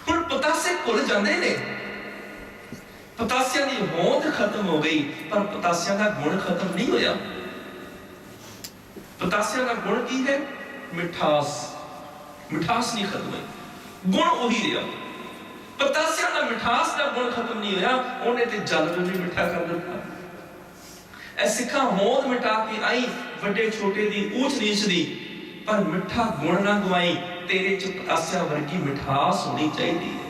ਹੁਣ ਪਤਾਸੇ ਭੁੱਲ ਜਾਂਦੇ ਨੇ। ਪਤਾਸਿਆਂ ਦੀ ਹੋਂਦ ਖਤਮ ਹੋ ਗਈ, ਪਰ ਪਤਾਸਿਆਂ ਦਾ ਗੁਣ ਖਤਮ ਨਹੀਂ ਹੋਇਆ। ਪਤਾਸਿਆਂ ਦਾ ਗੁਣ ਕੀ ਹੈ? ਮਿਠਾਸ। ਮਿਠਾਸ ਨਹੀਂ ਖਤਮ ਹੋਈ, ਗੁਣ ਉਹੀ ਰਿਹਾ। ਪਤਾਸਿਆਂ ਦਾ ਮਿਠਾਸ ਦਾ ਗੁਣ ਖਤਮ ਨਹੀਂ ਹੋਇਆ, ਉਹਨੇ ਤੇ ਜਲ ਨੂੰ ਵੀ ਮਿੱਠਾ ਕਰ ਦਿੱਤਾ। ਇਹ ਸਿੱਖਾਂ ਹੋਂਦ ਮਿਟਾ ਕੇ ਆਈ ਵੱਡੇ ਛੋਟੇ ਦੀ, ਊਚ ਨੀਚ ਦੀ, ਪਰ ਮਿੱਠਾ ਗੁਣ ਨਾ ਗਵਾਈ। ਤੇਰੇ ਚ ਪਤਾਸਿਆਂ ਵਰਗੀ ਮਿਠਾਸ ਹੋਣੀ ਚਾਹੀਦੀ ਹੈ।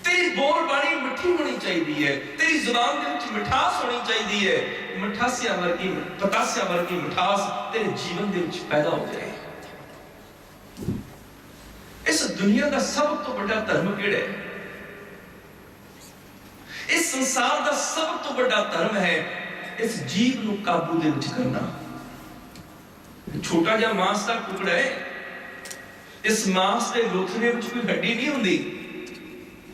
ਤੇਰੀ ਬੋਲ ਬਾਣੀ ਮਿੱਠੀ ਹੋਣੀ ਚਾਹੀਦੀ ਹੈ। ਤੇਰੀ ਜ਼ੁਬਾਨ ਦੇ ਵਿੱਚ ਮਿਠਾਸ ਹੋਣੀ ਚਾਹੀਦੀ ਹੈ। ਮਿਠਾਸਿਆਂ ਵਰਗੀ, ਪਤਾਸਿਆਂ ਵਰਗੀ ਮਿਠਾਸ ਤੇਰੇ ਜੀਵਨ ਦੇ ਵਿੱਚ ਪੈਦਾ ਹੋ ਜਾਏ। ਇਸ ਦੁਨੀਆ ਦਾ ਸਭ ਤੋਂ ਵੱਡਾ ਧਰਮ ਕਿਹੜਾ ਹੈ? ਇਸ ਸੰਸਾਰ ਦਾ ਸਭ ਤੋਂ ਵੱਡਾ ਧਰਮ ਹੈ ਇਸ ਜੀਵ ਨੂੰ ਕਾਬੂ ਦੇ ਵਿੱਚ ਕਰਨਾ। ਛੋਟਾ ਜਿਹਾ ਮਾਂਸ ਦਾ ਟੁਕੜਾ ਹੈ। ਇਸ ਮਾਂਸ ਦੇ ਲੋਥੜੇ ਵਿੱਚ ਕੋਈ ਹੱਡੀ ਨਹੀਂ ਹੁੰਦੀ,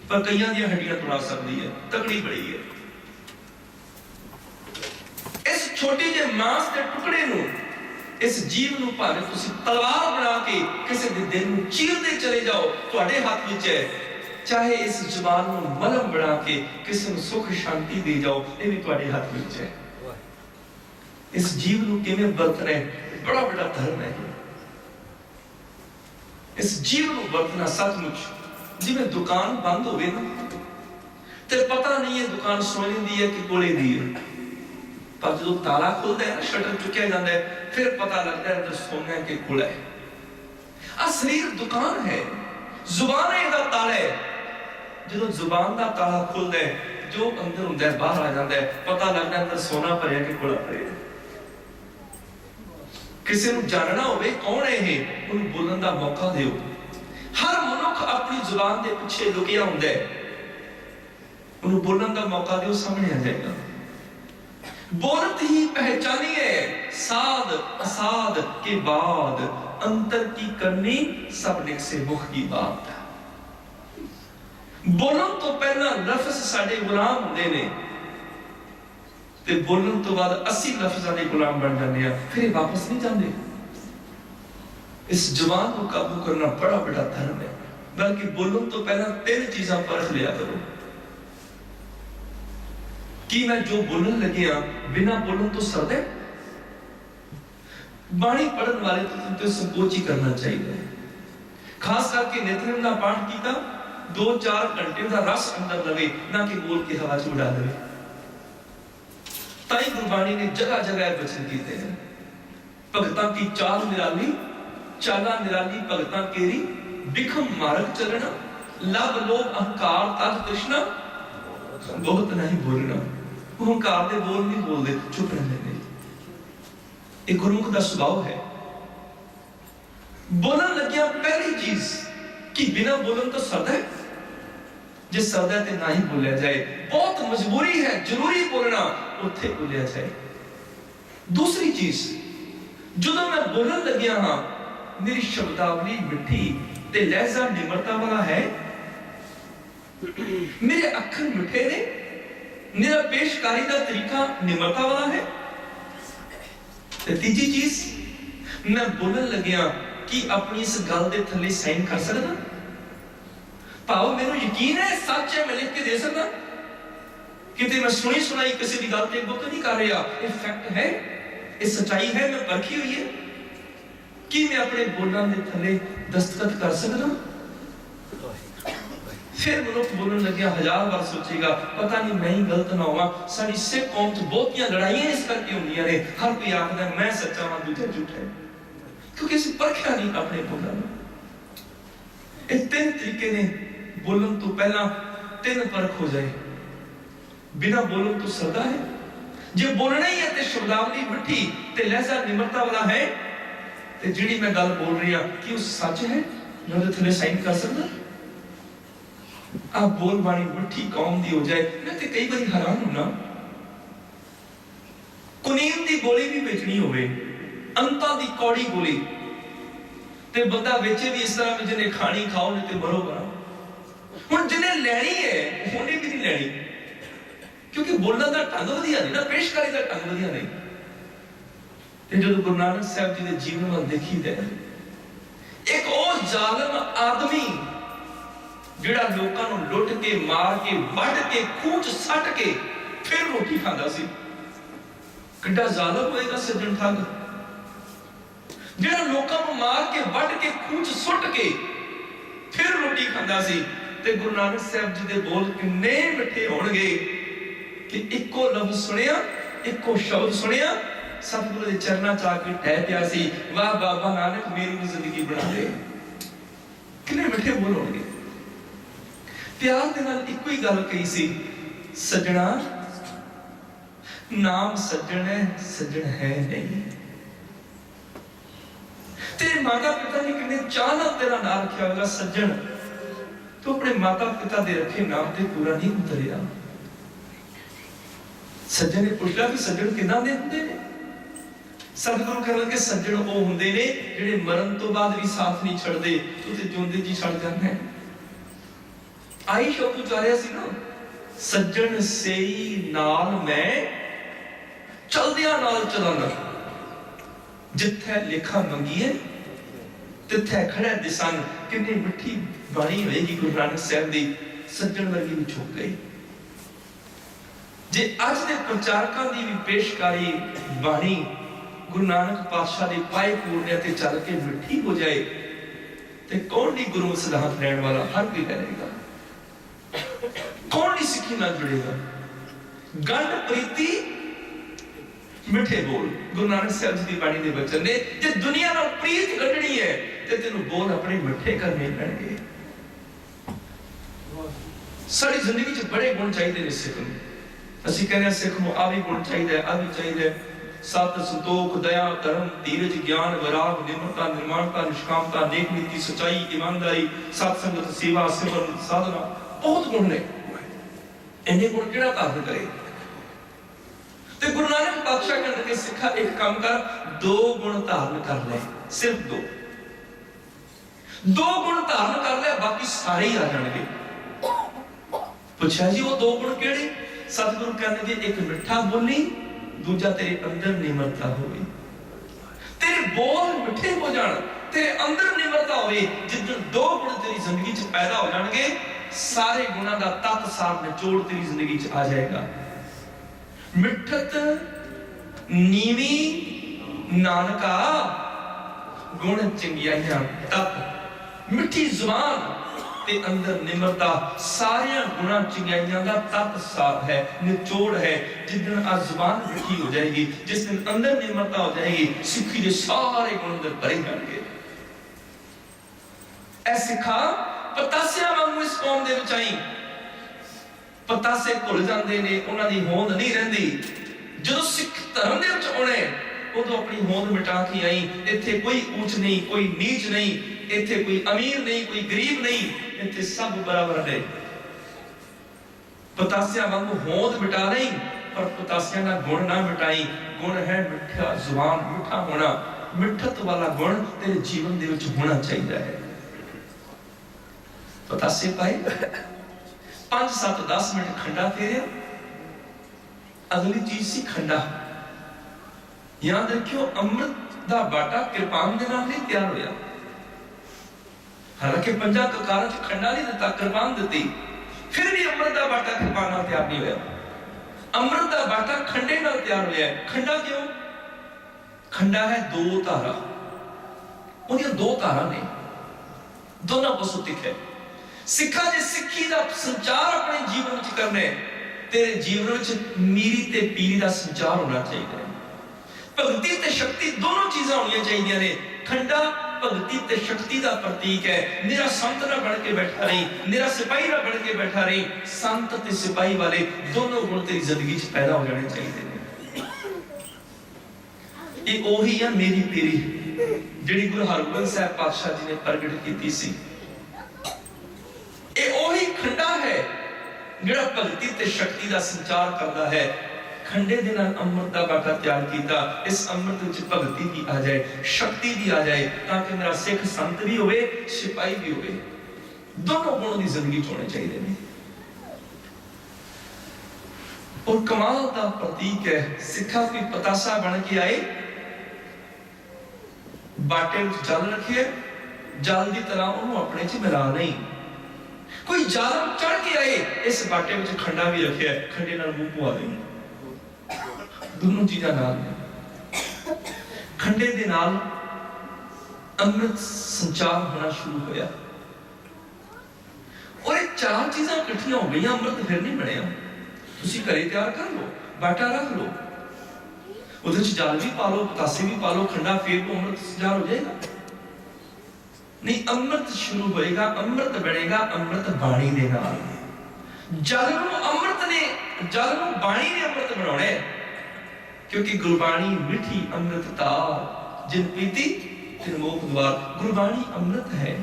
ਪਰ ਕਈਆਂ ਦੀਆਂ ਹੱਡੀਆਂ ਤੋੜ ਸਕਦੀ ਹੈ। ਤਕੜੀ ਬੜੀ ਹੈ। ਇਸ ਛੋਟੇ ਜਿਹੇ ਮਾਂਸ ਦੇ ਟੁਕੜੇ ਨੂੰ, ਇਸ ਜੀਵ ਨੂੰ ਭਾਵੇਂ ਤੁਸੀਂ ਤਲਵਾਰ ਬਣਾ ਕੇ ਕਿਸੇ ਦੇ ਦਿਲ ਨੂੰ ਚੀਰਦੇ ਚਲੇ ਜਾਓ, ਤੁਹਾਡੇ ਹੱਥ ਵਿੱਚ ਹੈ। ਚਾਹੇ ਇਸ ਜ਼ੁਬਾਨ ਨੂੰ ਮਲਮ ਬਣਾ ਕੇ ਕਿਸੇ ਨੂੰ ਸੁੱਖ ਸ਼ਾਂਤੀ ਦੇ ਜਾਓ, ਇਹ ਵੀ ਤੁਹਾਡੇ ਹੱਥ ਵਿੱਚ ਹੈ। ਇਸ ਜੀਵ ਨੂੰ ਕਿਵੇਂ ਵਰਤਣਾ ਹੈ, ਬੜਾ ਵੱਡਾ ਧਰਮ ਹੈ। ਇਸ ਜੀਵ ਨੂੰ ਵਰਤਣਾ ਸੱਚਮੁੱਚ ਜਿਵੇਂ ਦੁਕਾਨ ਬੰਦ ਹੋਵੇ ਨਾ ਤੇ ਪਤਾ ਨਹੀਂ ਹੈ ਦੁਕਾਨ ਸੋਨੇ ਦੀ ਹੈ ਕਿ ਕੋਲੇ ਦੀ ਹੈ, ਪਰ ਜਦੋਂ ਤਾਲਾ ਖੁੱਲਦਾ ਹੈ, ਸ਼ਟਰ ਚੁੱਕਿਆ ਜਾਂਦਾ ਹੈ, ਫਿਰ ਪਤਾ ਲੱਗਦਾ ਹੈ ਅੰਦਰ ਸੋਨਾ ਕਿ ਕੋਲਾ ਹੈ। ਆ ਸਰੀਰ ਦੁਕਾਨ ਹੈ, ਜ਼ੁਬਾਨ ਹੈ ਇਹਦਾ ਤਾਲਾ ਹੈ। ਜਦੋਂ ਜ਼ੁਬਾਨ ਦਾ ਤਾਲਾ ਖੁੱਲਦਾ ਹੈ, ਜੋ ਅੰਦਰ ਹੁੰਦਾ ਹੈ ਬਾਹਰ ਆ ਜਾਂਦਾ ਹੈ। ਪਤਾ ਲੱਗਦਾ ਅੰਦਰ ਸੋਨਾ ਭਰਿਆ ਕਿ ਕੋਲਾ ਭਰਿਆ। ਕਿਸੇ ਨੂੰ ਜਾਣਨਾ ਹੋਵੇ ਕੌਣ ਹੈ ਇਹ, ਉਹਨੂੰ ਬੋਲਣ ਦਾ ਮੌਕਾ ਦਿਓ। ਹਰ ਮਨੁੱਖ ਆਪਣੀ ਜ਼ੁਬਾਨ ਦੇ ਪਿੱਛੇ ਲੁਕਿਆ ਹੁੰਦਾ ਹੈ। ਉਹਨੂੰ ਬੋਲਣ ਦਾ ਮੌਕਾ ਦਿਓ, ਸਾਹਮਣੇ ਆ ਜਾਏਗਾ। बोलत ही पहचानिए साध असाध के बाद, अंतर की करनी सब निक से मुख की बात। बोलन तो पहला लफ्ज साडे गुलाम होंदे ने ते बोलन तो बाद 80 लफ्जां दे गुलाम बन जाते हैं, फिर वापस नहीं जाते। इस जुबान को काबू करना बड़ा बड़ा धर्म है। बल्कि बोलन तो पहला 3 चीज़ां परख लिया करो कि मैं जो बोलने लगे बिना बोलन तो सरदे। बाणी पढ़न वाले तो संकोच ही करना चाहिए। खास करके नितनेम का पाठ किया 2-4 घंटे का रस अंदर लवे, ना कि बोल के हवा च उड़ा दे। ताई गुरबाणी ने जगह जगह वचन किए हैं, भगतां की चाल निराली, चाला निराली भगतां केरी, बिखम मार्ग चलना, लब लोभ अहंकार तज तृष्णा, बहुत नहीं बोलना। अहंकार दे बोल नहीं बोलते, चुप रहने ने। एक गुरुमुख का स्वभाव है। बोलन लगिया पहली चीज कि बिना बोलन तो सरदा है, जे सरदा ते ना ही बोलिया जाए। बहुत मजबूरी है, जरूरी बोलना, उत्थे बोलिया जाए। दूसरी चीज, जो मैं बोलन लगिया हाँ, मेरी शब्दावली मिठी ते लहजा निमरता वाला है, मेरे अखर मिठे ने, मेरा पेशकारी का तरीका निमरता वाला है। तीजी चीज, मैं बोलन लगिया कि अपनी इस गल दे थले साइन कर सकदा, भाव मेनू यकीन है सच है, मैं लिख के दे सकदा, किते मैं सुनी सुनाई किसी की गल ते गुप्त नहीं कर रहा। ये फैक्ट है, ये सच्चाई है, मैं परखी हुई है कि मैं अपने बोलने दे थले दस्तखत कर सकदा। फिर मनुख बोलने लगे 1000 बार सोचेगा पता नहीं मैं ही गलत ना होवा। साडी सिख कौम च बहुतियां लड़ाइयां इस करके होंदियां ने, हर कोई आखदा मैं सच्चा हां दूजा झूठा है, क्योंकि इस परखिया नहीं अपने बोलना। ये 3 तरीके ने बोलन तो पहला 3 परख हो जाए। बिना बोलन तो सरदा है, जे बोलना ही है ते शब्दावली मिठी ते लहजा निमरता वाला है, ते जिहड़ी मैं गल बोल रही हां कि वो सच है, मैं उहदे थले साइन कर सकदा। आप बोल बाणी मिठी कौम दी हो जाए। मैं ते कई बार हैरान होना, कुनीम दी गोली भी बेचनी होवे, अंता दी कौड़ी गोली, ते बंदा बेचे भी इस तरह में जिन्हें खानी खाओ नहीं ते मरो बना। हुण जिन्हें लैनी है उन्हें भी नहीं लैनी, क्योंकि बोलने का ढंग वधिया नहीं ना, पेशकारी का ढंग वधिया नहीं। ते जदों गुरु नानक साहब जी दे जीवन वल देखीदा, एक ओ जालिम आदमी जिहड़ा लोकां नूं लुट के मार के वढ के खूह च सट के फिर रोटी खांदा सी। किड्डा जालिम होएगा सज्जन ठग, जिहड़ा लोकां नूं मार के वढ के खूह च सुट के फिर रोटी खांदा सी। ते गुरु नानक साहब जी दे बोल किन्ने मिठे होणगे कि इक्को लफ्ज़ सुनिया, इक्को शब्द सुनिया, सतगुरु दे चरनां च आके ठਹਿ पिया सी, वाह बाबा नानक मेरी भी जिंदगी बना दे। किन्ने मिठे बोल होणगे। प्यार दे नाल इक्को ही गल कही सी, सजना नाम सज्जन है, सज्जन है नहीं। तेरे माता पिता ने कितने चाह नाल तेरा नाम रखा होगा सज्जन, तो अपने माता पिता दे रखे नाम ते पूरा नहीं उतरिया। सज्जन ने पूछा कि सज्जन किदां दे हुंदे ने? सतगुरु कहण लगे सज्जन वो हुंदे ने जिहड़े मरण तो बाद भी साथ नहीं छड़दे, तू ते जिंदे जी छड़ जाना है। आई शब्द उचारिया सी ना, सज्जन सेई नाल मैं चलदियां नाल चलाना, जिथे लेखा मंगीए तिथे खड़े दिसन। कितनी मिठी बाणी होएगी गुरु नानक साहब दी, सज्जन वर्गी भी छुप गई। जे अज दे प्रचारकां दी भी पेशकारी बाणी गुरु नानक पातशाह दे पाए पूरने ते चल के मिठी हो जाए, ते कौन नहीं गुरु सिद्धांत लैण वाला, हर कोई करेगा। कौन नहीं सिक्खी नाल जुड़ेगा। गंढ प्रीति मिठे बोल, गुरु नानक साहब जी दी बाणी दे वचन ने, जे दुनिया नाल प्रीत गंढणी है ते तेनू बोल अपने मिठे करने पैणगे। साडी जिंदगी च बड़े गुण चाहिए ने सिख नूं। ਅਸੀਂ ਕਹਿੰਦੇ ਸਿੱਖ ਨੂੰ ਆ ਵੀ ਗੁਣ ਚਾਹੀਦਾ, ਆ ਵੀ ਚਾਹੀਦਾ, ਸਤ ਸੰਤੋਖ ਦਇਆ ਧਰਮ ਧੀਰਜ ਗਿਆਨ ਵਿਰਾਗ ਨਿਮਰਤਾ ਨਿਰਮਾਣਤਾ ਨਿਸ਼ਕਾਮਤਾ ਨੇਕ ਨੀਤੀ ਸਚਾਈ ਈਮਾਨਦਾਰੀ ਸਤ ਸੰਗਤ ਸੇਵਾ ਸਿਮਰਨ ਸਾਧਨਾ, ਬਹੁਤ ਗੁਣ ਨੇ। इन्ने गुण किहड़ा धारण करे। ते गुरु नानक पातशाह कहते कि सिखा एक काम कर, 2 गुण धारण कर ले, सिर्फ 2 गुण धारण कर ले, बाकी सारे ही आ जाएंगे। पूछा जी वो 2 गुण केड़े? सतगुरु कहते जी एक मिठा बोली, दूजा तेरे अंदर निमरता होवे। तेरे बोल मिठे हो जान, तेरे अंदर निमरता होवे, जिद्दन 2 गुण तेरी जिंदगी च पैदा हो जाएंगे, सारे गुणों का तत्त सार निचोड़ तेरी जिंदगी च आ जाएगा। मिठत नीवी नानका गुण चंगियाइयां तत्त, मिठी जुबान ते अंदर निमरता, सारे गुणा चंगियाइयां का तत्त सार है, निचोड़ है। जिस दिन आज जुबान मिठी हो जाएगी, जिस दिन अंदर निमरता हो जाएगी, सिक्खी के सारे गुण अंदर भरे जाएंगे। ऐ सिखा पतासिया वांगू इस कौम दे विच आई, पतासे भुल जाते ने, उन्हां दी होंद नहीं रहिंदी। जदों सिख धर्म दे विच आउणे उदों अपनी होंद मिटा के आई। इत्थे कोई ऊंच नहीं, कोई नीच नहीं, इत्थे कोई अमीर नहीं, कोई गरीब नहीं, इत्थे सब बराबर है। पतासिया वांगू होंद मिटा नहीं, पर पतासिया का गुण ना मिटाई। गुण है मिठा जुबान, मिठा होना। मिठत वाला गुण तेरे जीवन दे विच होना चाहिए है। पतासे पाए 5 7 10 मिनट खंडा फेरिया, अगली चीज सी खंडा। याद रखियो अमृत दा बाटा कृपान दे नाल नहीं तैयार होया। हालांकि 5 ककारां च खंडा नहीं दिता, कृपान दिती, फिर भी अमृत दा बाटा कृपान नाल तैयार नहीं होया। अमृत दा बाटा खंडे नाल तैयार होया। खंडा क्यों? खंडा है 2 धारा, उहदियां 2 धारा ने, दोनों पासों तिख है। सिखा जे सिक्खी दा संचार अपने जीवन च करना है, तेरे जीवन में मीरी ते पीरी दा संचार होना चाहिए। भगती ते शक्ति दोनों चीज़ां होनी चाहिए ने। खंडा भगती ते शक्ति दा प्रतीक है। मेरा संत ना बन के बैठा रही, मेरा सिपाही ना बन के बैठा रही। संत ते सिपाही वाले दोनों गुण तेरी जिंदगी च पैदा हो जाने चाहिए ने। ये ओही है मेरी पीरी जिहड़ी गुरु हरगोबिंद साहब पातशाह जी ने प्रगट की सी। ये ओही खंडा है जिहड़ा भगती ते शक्ति दा संचार करता है। खंडे दे नाल अमृत दा बाटा तैयार कीता, इस अमृत विच भगती भी आ जाए, शक्ति भी आ जाए, ताकि मेरा सिख संत भी होवे, सिपाही भी होवे। दोनों गुण दी जिंदगी च होने चाहिए ने। और कमाल दा प्रतीक है, सिखा कोई पतासा बन के आए, बाटे विच जल रखे, जल दी तरह उन्होंने अपने च मिला नहीं। कोई जालम चढ़ के आए, इस बाटे में खंडा भी रखे, खंडे नाल मुंह पुआ देंगे। दोनों चीज़ां नाल ने। खंडे दे नाल अमृत संचार होना शुरू होया, और ये 4 चीज़ां इकट्ठियां हो गई। अमृत फिर नहीं बनया। तुसी घरे तैयार कर लो, बाटा रख लो, उहदे च जल भी पा लो, पतासे भी पा लो, खंडा फेर को अमृत संचार हो जाएगा। नहीं, अमृत शुरू होएगा, अमृत बनेगा अमृत बाणी दे नाल। जल नूं अमृत ने, जल नूं बाणी ने अमृत बनाउणा है, क्योंकि गुरबाणी मिठी अमृत तार, जिन पीती तिन मोख द्वार। गुरबाणी अमृत है।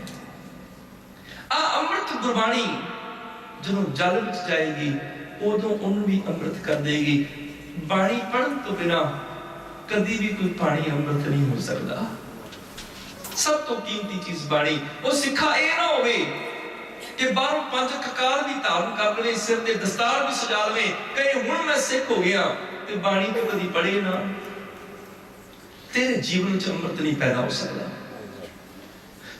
आ अमृत गुरबाणी जदों जल विच जाएगी, उदों उन्हें भी अमृत कर देगी। बाणी पढ़न तो बिना कभी भी कोई पानी अमृत नहीं हो सकता। सब तो कीमती चीज बाणी। और सिखा ये ना होवे कि बाहरों 5 ककार भी धारण कर लवे, सिर ते दस्तार भी सजा लवे, कहे हुण मैं सिख हो गया, ते बाणी तो कभी पढ़े ना, तेरे जीवन च अमृत नहीं पैदा हो सकता।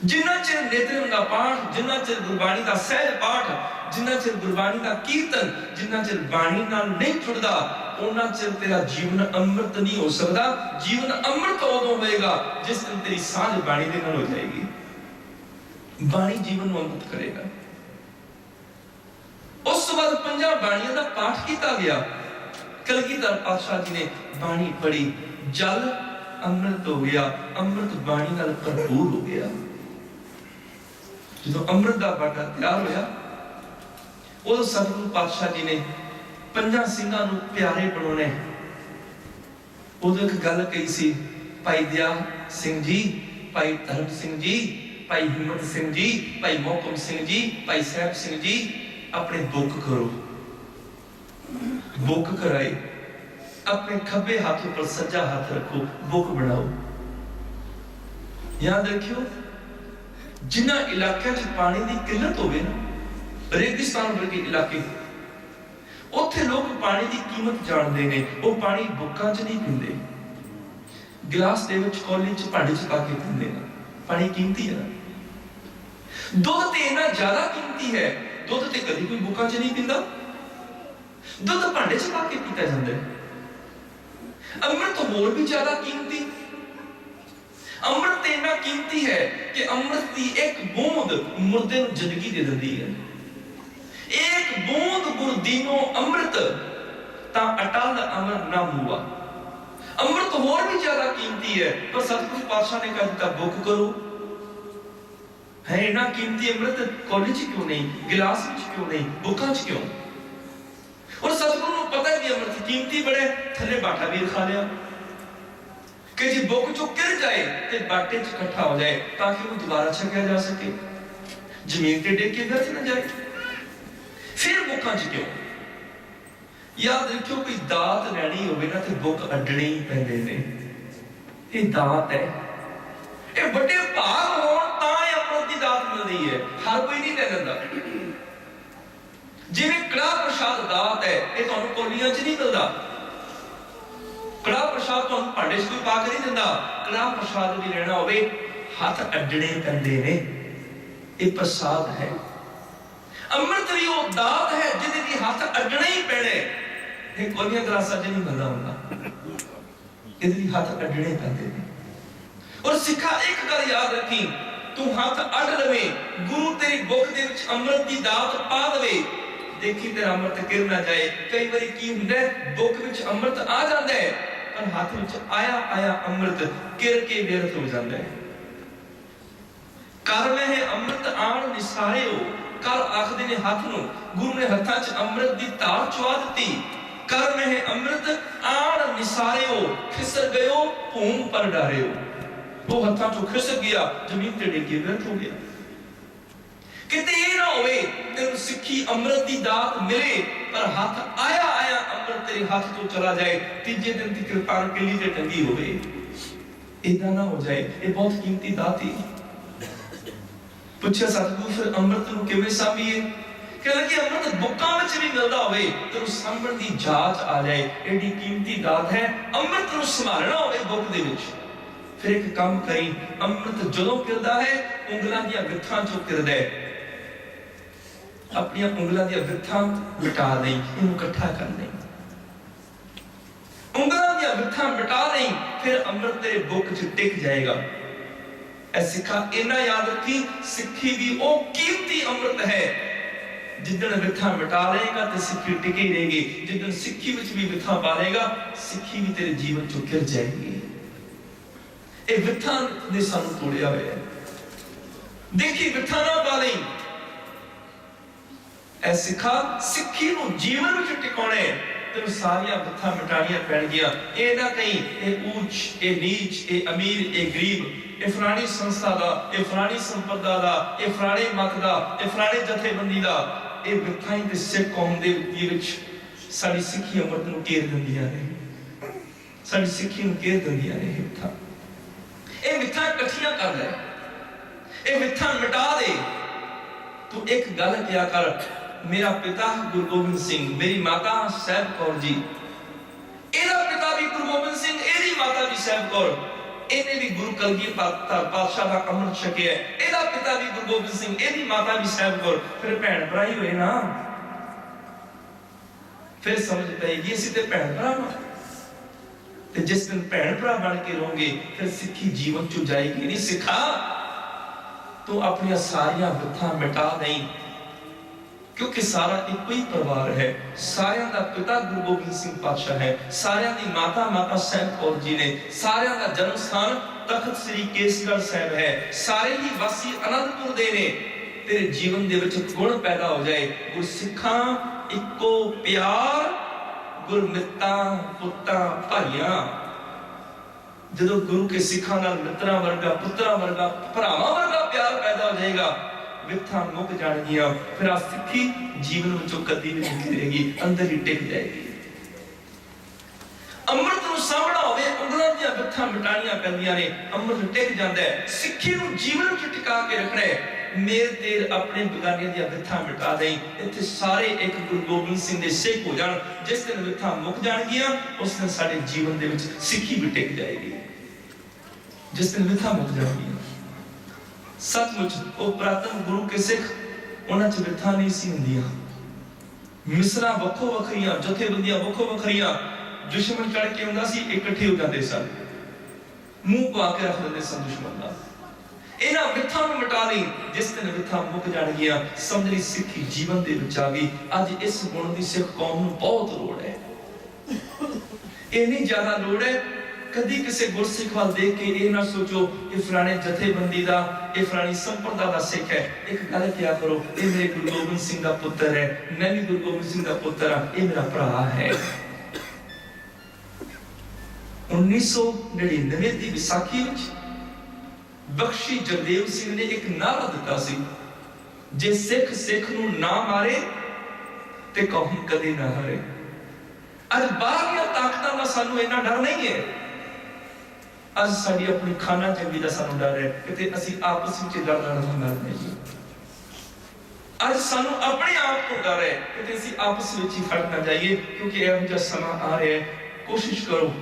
जिन्ना चिर नेतरम का पाठ, जिन्ना चिर गुरबाणी का सहज पाठ, जिन्ना चिर गुरबाणी का कीर्तन, जिन्ना चिर बाणी नाल नहीं जुड़दा, उन्ना चिर तेरा जीवन अमृत नहीं हो सकता। जीवन अमृत उदों होएगा जिस दिन तेरी सांझ बाणी दे नाल हो जाएगी। बाणी जीवन को अमृत करेगा। उस बाद 5 बाणियों का पाठ किया गया। कलगीधर पातशाह जी ने बाणी पढ़ी, जल अमृत हो गया, अमृत बाणी नाल भरपूर हो गया। जो अमृत का बाटा तैयार होया, उस सतगुरु पातशाह जी ने 5 ਸਿੰਘਾਂ ਨੂੰ प्यारे बनाने। उदों एक गल कही सी, भाई दयाल सिंह जी, भाई धर्म सिंह जी, भाई हिम्मत सिंह जी, भाई मोहकम सिंह जी, भाई साहब सिंह जी, अपने दुख करो। बुक कराए, अपने खब्बे हाथ पर सज्जा हाथ रखो, बुक बनाओ। याद रखियो, जिन्ना इलाकों च पानी की किल्लत होवे ना, रेगिस्तान वर्गे इलाके, उत्थे लोग पानी की कीमत जानते हैं। वो पानी बुक्कां च नहीं पींदे, गिलास दे विच कौली च भांडे च पा के पींदे ने। पानी कीमती है ना। दुध ते इतना ज्यादा कीमती है, दुध ते कभी कोई बुक्कां च नहीं पींदा, दुध भांडे च पा के पीता जाता है। अमृत होर भी ज्यादा कीमती, अमृत इतना कीमती है कि अमृत की एक बूंद मुर्दे को जिंदगी दे देती है। एक बूंद गुरदीनो अमृत ता अटल अमर ना हुआ। अमृत होर भी ज्यादा कीमती है, पर सतगुरु पातशाह ने कहा बुक करो। है इतना कीमती अमृत कौली च क्यों नहीं, गिलास में क्यों नहीं, बुक्कां च क्यों? और सतगुरु को पता है कि अमृत कीमती बड़े, थले बाटा भी खा लिया कि जी बुक चो गिर जाए तो बाटे च इकट्ठा हो जाए, ताकि वो दोबारा छकिया जा सके, जमीन ते डिग के व्यर्थ न जाए। फिर बुक्कां च क्यों? याद रखियो, कोई दात लैनी होवे ना ते बुक अड्डने ही पैंदे ने। ये दात है, ये बड़े भाग होण तां अमृत दी दात मिलदी है, हर कोई नहीं ले लैंदा। जिवें कड़ा प्रसाद दात है, ये तुहानू कौलियां च नहीं मिलदा। कड़ा प्रसाद तुहानू भांडे च कोई पा के नहीं दिंदा। कड़ा प्रसाद भी लेना होवे हाथ अड्डने पैंदे ने, ये प्रसाद है। अमृत भी वो दात है जिहदे दी हाथ अड्डने ही पैणे। ये कौलियां गलासां च नहीं मिलदा हुंदा, इहदे दी हाथ अड्डने पैंदे ने। और सिखा एक गल याद रखी, तू हाथ अड्ड लवे, गुरु तेरी बुख दे विच अमृत दी दात पा दवे, देखी तेरा अमृत गिर ना जाए। कई बारी की हुंदा है, बुख विच अमृत आ जांदा है, पर हाथ विच आया आया अमृत गिर के व्यर्थ हो जांदा है। कर में है अमृत आण निसारे हो, कर आखदे ने हाथ नूं, गुरु ने हत्थां च अमृत दी तार चुआ दित्ती। कर में है अमृत आण निसारे हो, खिसर गयो भूम पर डारे हो। वो हत्थां चों खिसक गया, जमीन ते डिग के व्यर्थ हो गया। किते ये ना होवे तेरे सिक्खी अमृत दी दात मिले, पर हाथ आया आया अमृत तेरे हाथ तो चला जाए, तीजे दिन दी कृपाण किली ते टंगी होवे। इदा ना हो जाए, ये बहुत कीमती दात है। पूछे सतगुरु फिर अमृत नूं किवें सांभीए? कहना कि अमृत बुक्कां विच भी मिलदा होवे तेनू सांभण दी जाच आ जाए, एडी कीमती दात है। अमृत नूं संभालना होवे बुक दे विच, फिर एक काम करी, अमृत जदों गिरदा है उंगलां दी विथां चों गिरदा है, अपनी उंगलां दी विथां मिटा दे, इनू इकट्ठा कर दे, उंगलां दी विथां मिटा दे, फिर अमृत तेरे बुक च टिक जाएगा। ऐ सिखा इना याद रखी, सिक्खी भी ओ कीमती अमृत है, जिदन विथां मिटा लेगा तो सिक्खी टिकी रहेगी, जिदन सिक्खी विच भी विथां पा लेगा सिक्खी भी तेरे जीवन चों गिर जाएगी। ए विथां ने सानू तोड़िया होया है, देखी विथां ना पा लई। ऐ सिखा सिक्खी नूं जीवन विच टिकाउणे तेनू सारियां विथां मिटाणियां पैणगियां। ए ना कहीं ए ऊंच ए नीच ए अमीर ए गरीब, ए फलानी संस्था दा, ए फलानी संप्रदा दा, ए फलाने मत दा, ए फलाने जथेबंदी दा, ए विथां ही ते सिख कौम दे विच साडी सिक्खी अमृत नूं घेर दिंदियां ने, साडी सिक्खी नूं घेर दिंदियां ने। विथां ए विथां इकट्ठियां कर ले, ए विथां मिटा दे। तू एक गल क्या कर, मेरा पिता गुरु गोबिंद सिंह, मेरी माता साहिब कौर जी, एदा पिता भी गुरु गोबिंद सिंह, एदी माता भी साहिब कौर, इन्हें भी गुरु कलगीधर पातशाह का अमृत छकिया है। एदा पिता भी गुरु गोबिंद सिंह, एदी माता भी साहिब कौर, फिर भैन भरा ही होए ना, फिर समझ पेगी असीं ते भैन भरा हां। ते जिस दिन भैन भरा बन के रहोगे फिर सिक्खी जीवन चो जाएगी नहीं। सिखा तू अपनी सारियां विथां मिटा नहीं, क्योंकि सारा एक ही परिवार है। सारियां दा पिता गुरु गोबिंद सिंह पातशाह है, सारियां दी माता माता साहिब कौर जी ने, सारियां दा जन्म स्थान तख्त श्री केसगढ़ साहिब है, सारे ही वासी आनंदपुर दे ने। तेरे जीवन दे विच गुण पैदा हो जाए, गुर सिखां इको प्यार, गुरमितां पुत्तां भाइयां। जदों गुरु के सिखां नाल मित्रां वर्गा, पुत्रां वर्गा, भरावां वर्गा प्यार पैदा हो जाएगा, विथां मुक जाणगियां, फिर आ सिक्खी जीवन विचों कदी नहीं निकलेगी, अंदर ही टिक जाएगी। ਦੀਆਂ ਵਿਥਾਂ ਮਿਟਾਣੀਆਂ ਪੈਂਦੀਆਂ ਨੇ, ਅੰਮ੍ਰਿਤ ਟਿਕ ਜਾਂਦਾ ਹੈ। ਸਿੱਖੀ ਨੂੰ ਜੀਵਨ ਵਿੱਚ ਟਿਕਾ ਕੇ ਰੱਖਣਾ ਹੈ। ਮੇਰ ਤੇਰ ਆਪਣੇ ਬਗਾਨਿਆਂ ਦੀਆਂ ਵਿਥਾਂ ਮਿਟਾ ਦੇਈ। ਇੱਥੇ ਸਾਰੇ ਇੱਕ ਗੁਰੂ ਗੋਬਿੰਦ ਸਿੰਘ ਦੇ ਸਿੱਖ ਹੋ ਜਾਣ। ਜਿਸ ਦਿਨ ਵਿਥਾਂ ਮੁੱਕ ਜਾਣਗੀਆਂ ਉਸ ਦਿਨ ਸਾਡੇ ਜੀਵਨ ਦੇ ਵਿੱਚ ਸਿੱਖੀ ਵੀ ਟਿਕ ਜਾਏਗੀ। ਜਿਸ ਦਿਨ ਵਿਥਾਂ ਮੁੱਕ ਜਾਣਗੀਆਂ, ਸੱਚਮੁੱਚ ਉਹ ਪ੍ਰਾਤਨ ਗੁਰੂ ਕੇ ਸਿੱਖ, ਉਹਨਾਂ 'ਚ ਵਿਥਾਂ ਨਹੀਂ ਸੀ ਹੁੰਦੀਆਂ। ਮਿਸਰਾਂ ਵੱਖੋ ਵੱਖਰੀਆਂ, ਜਥੇਬੰਦੀਆਂ ਵੱਖੋ ਵੱਖਰੀਆਂ, ਦੁਸ਼ਮਣ ਚੜ ਕੇ ਹੁੰਦਾ ਸੀ, ਇਕੱਠੇ ਹੋ ਜਾਂਦੇ ਸਨ, ਮੂੰਹ ਪਾ ਕੇ ਰੱਖ ਦਿੰਦੇ ਸਨ ਦੁਸ਼ਮਣ ਦਾ। ਇਹਨਾਂ ਵਿਥਾਂ ਨੂੰ ਮਿਟਾ ਲਈ। ਜਿਸ ਦਿਨ ਵਿਥਾਂ ਮੁੱਕ ਜਾਣਗੀਆਂ ਸਮਝ ਲਈ ਸਿੱਖੀ ਜੀਵਨ ਦੇ ਵਿੱਚ ਆ ਗਈ। ਅੱਜ ਇਸ ਗੁਣ ਦੀ ਸਿੱਖ ਕੌਮ ਨੂੰ ਬਹੁਤ ਲੋੜ ਹੈ। ਇੰਨੀ ਜ਼ਿਆਦਾ ਲੋੜ ਹੈ, ਕਦੀ ਕਿਸੇ ਗੁਰਸਿੱਖ ਵੱਲ ਦੇਖ ਕੇ ਇਹ ਨਾ ਸੋਚੋ ਇਹ ਫਲਾਣੇ ਜਥੇਬੰਦੀ ਦਾ, ਇਹ ਫਲਾਣੀ ਸੰਪਰਦਾ ਦਾ ਸਿੱਖ ਹੈ। ਇੱਕ ਗੱਲ ਕਿਹਾ ਕਰੋ, ਇਹ ਮੇਰੇ ਗੁਰੂ ਗੋਬਿੰਦ ਸਿੰਘ ਦਾ ਪੁੱਤਰ ਹੈ, ਮੈਂ ਵੀ ਗੁਰੂ ਗੋਬਿੰਦ ਸਿੰਘ ਦਾ ਪੁੱਤਰ ਹਾਂ, ਇਹ ਮੇਰਾ ਭਰਾ ਹੈ। 1999 ਦੀ ਵਿਸਾਖੀ ਵਿੱਚ ਬਖਸ਼ੀ ਜਗਦੇਵ ਸਿੰਘ ਨੇ ਇੱਕ ਨਾਅਰਾ ਦਿੱਤਾ ਸੀ, ਜੇ ਸਿੱਖ ਸਿੱਖ ਨੂੰ ਨਾ ਮਾਰੇ ਤੇ ਕੌਮ ਕਦੇ ਨਾ ਹਾਰੇ। ਅੱਜ ਬਾਹਰੀਆਂ ਤਾਕਤਾਂ ਦਾ ਸਾਨੂੰ ਇੰਨਾ ਡਰ ਨਹੀਂ ਹੈ। ਅੱਜ ਸਾਡੀ ਆਪਣੀ ਖਾਨਾ ਜੰਗੀ ਦਾ ਸਾਨੂੰ ਡਰ ਹੈ, ਕਿਤੇ ਅਸੀਂ ਆਪਸ ਵਿੱਚ ਲੜ ਮਰਨੇ ਜੀ। ਅੱਜ ਸਾਨੂੰ ਆਪਣੇ ਆਪ ਤੋਂ ਡਰ ਹੈ, ਕਿਤੇ ਅਸੀਂ ਆਪਸ ਵਿੱਚ ਹੀ ਫਟ ਨਾ ਜਾਈਏ, ਕਿਉਂਕਿ ਇਹੋ ਜਿਹਾ ਸਮਾਂ ਆ ਰਿਹਾ ਹੈ। ਕੋਸ਼ਿਸ਼ ਕਰੋ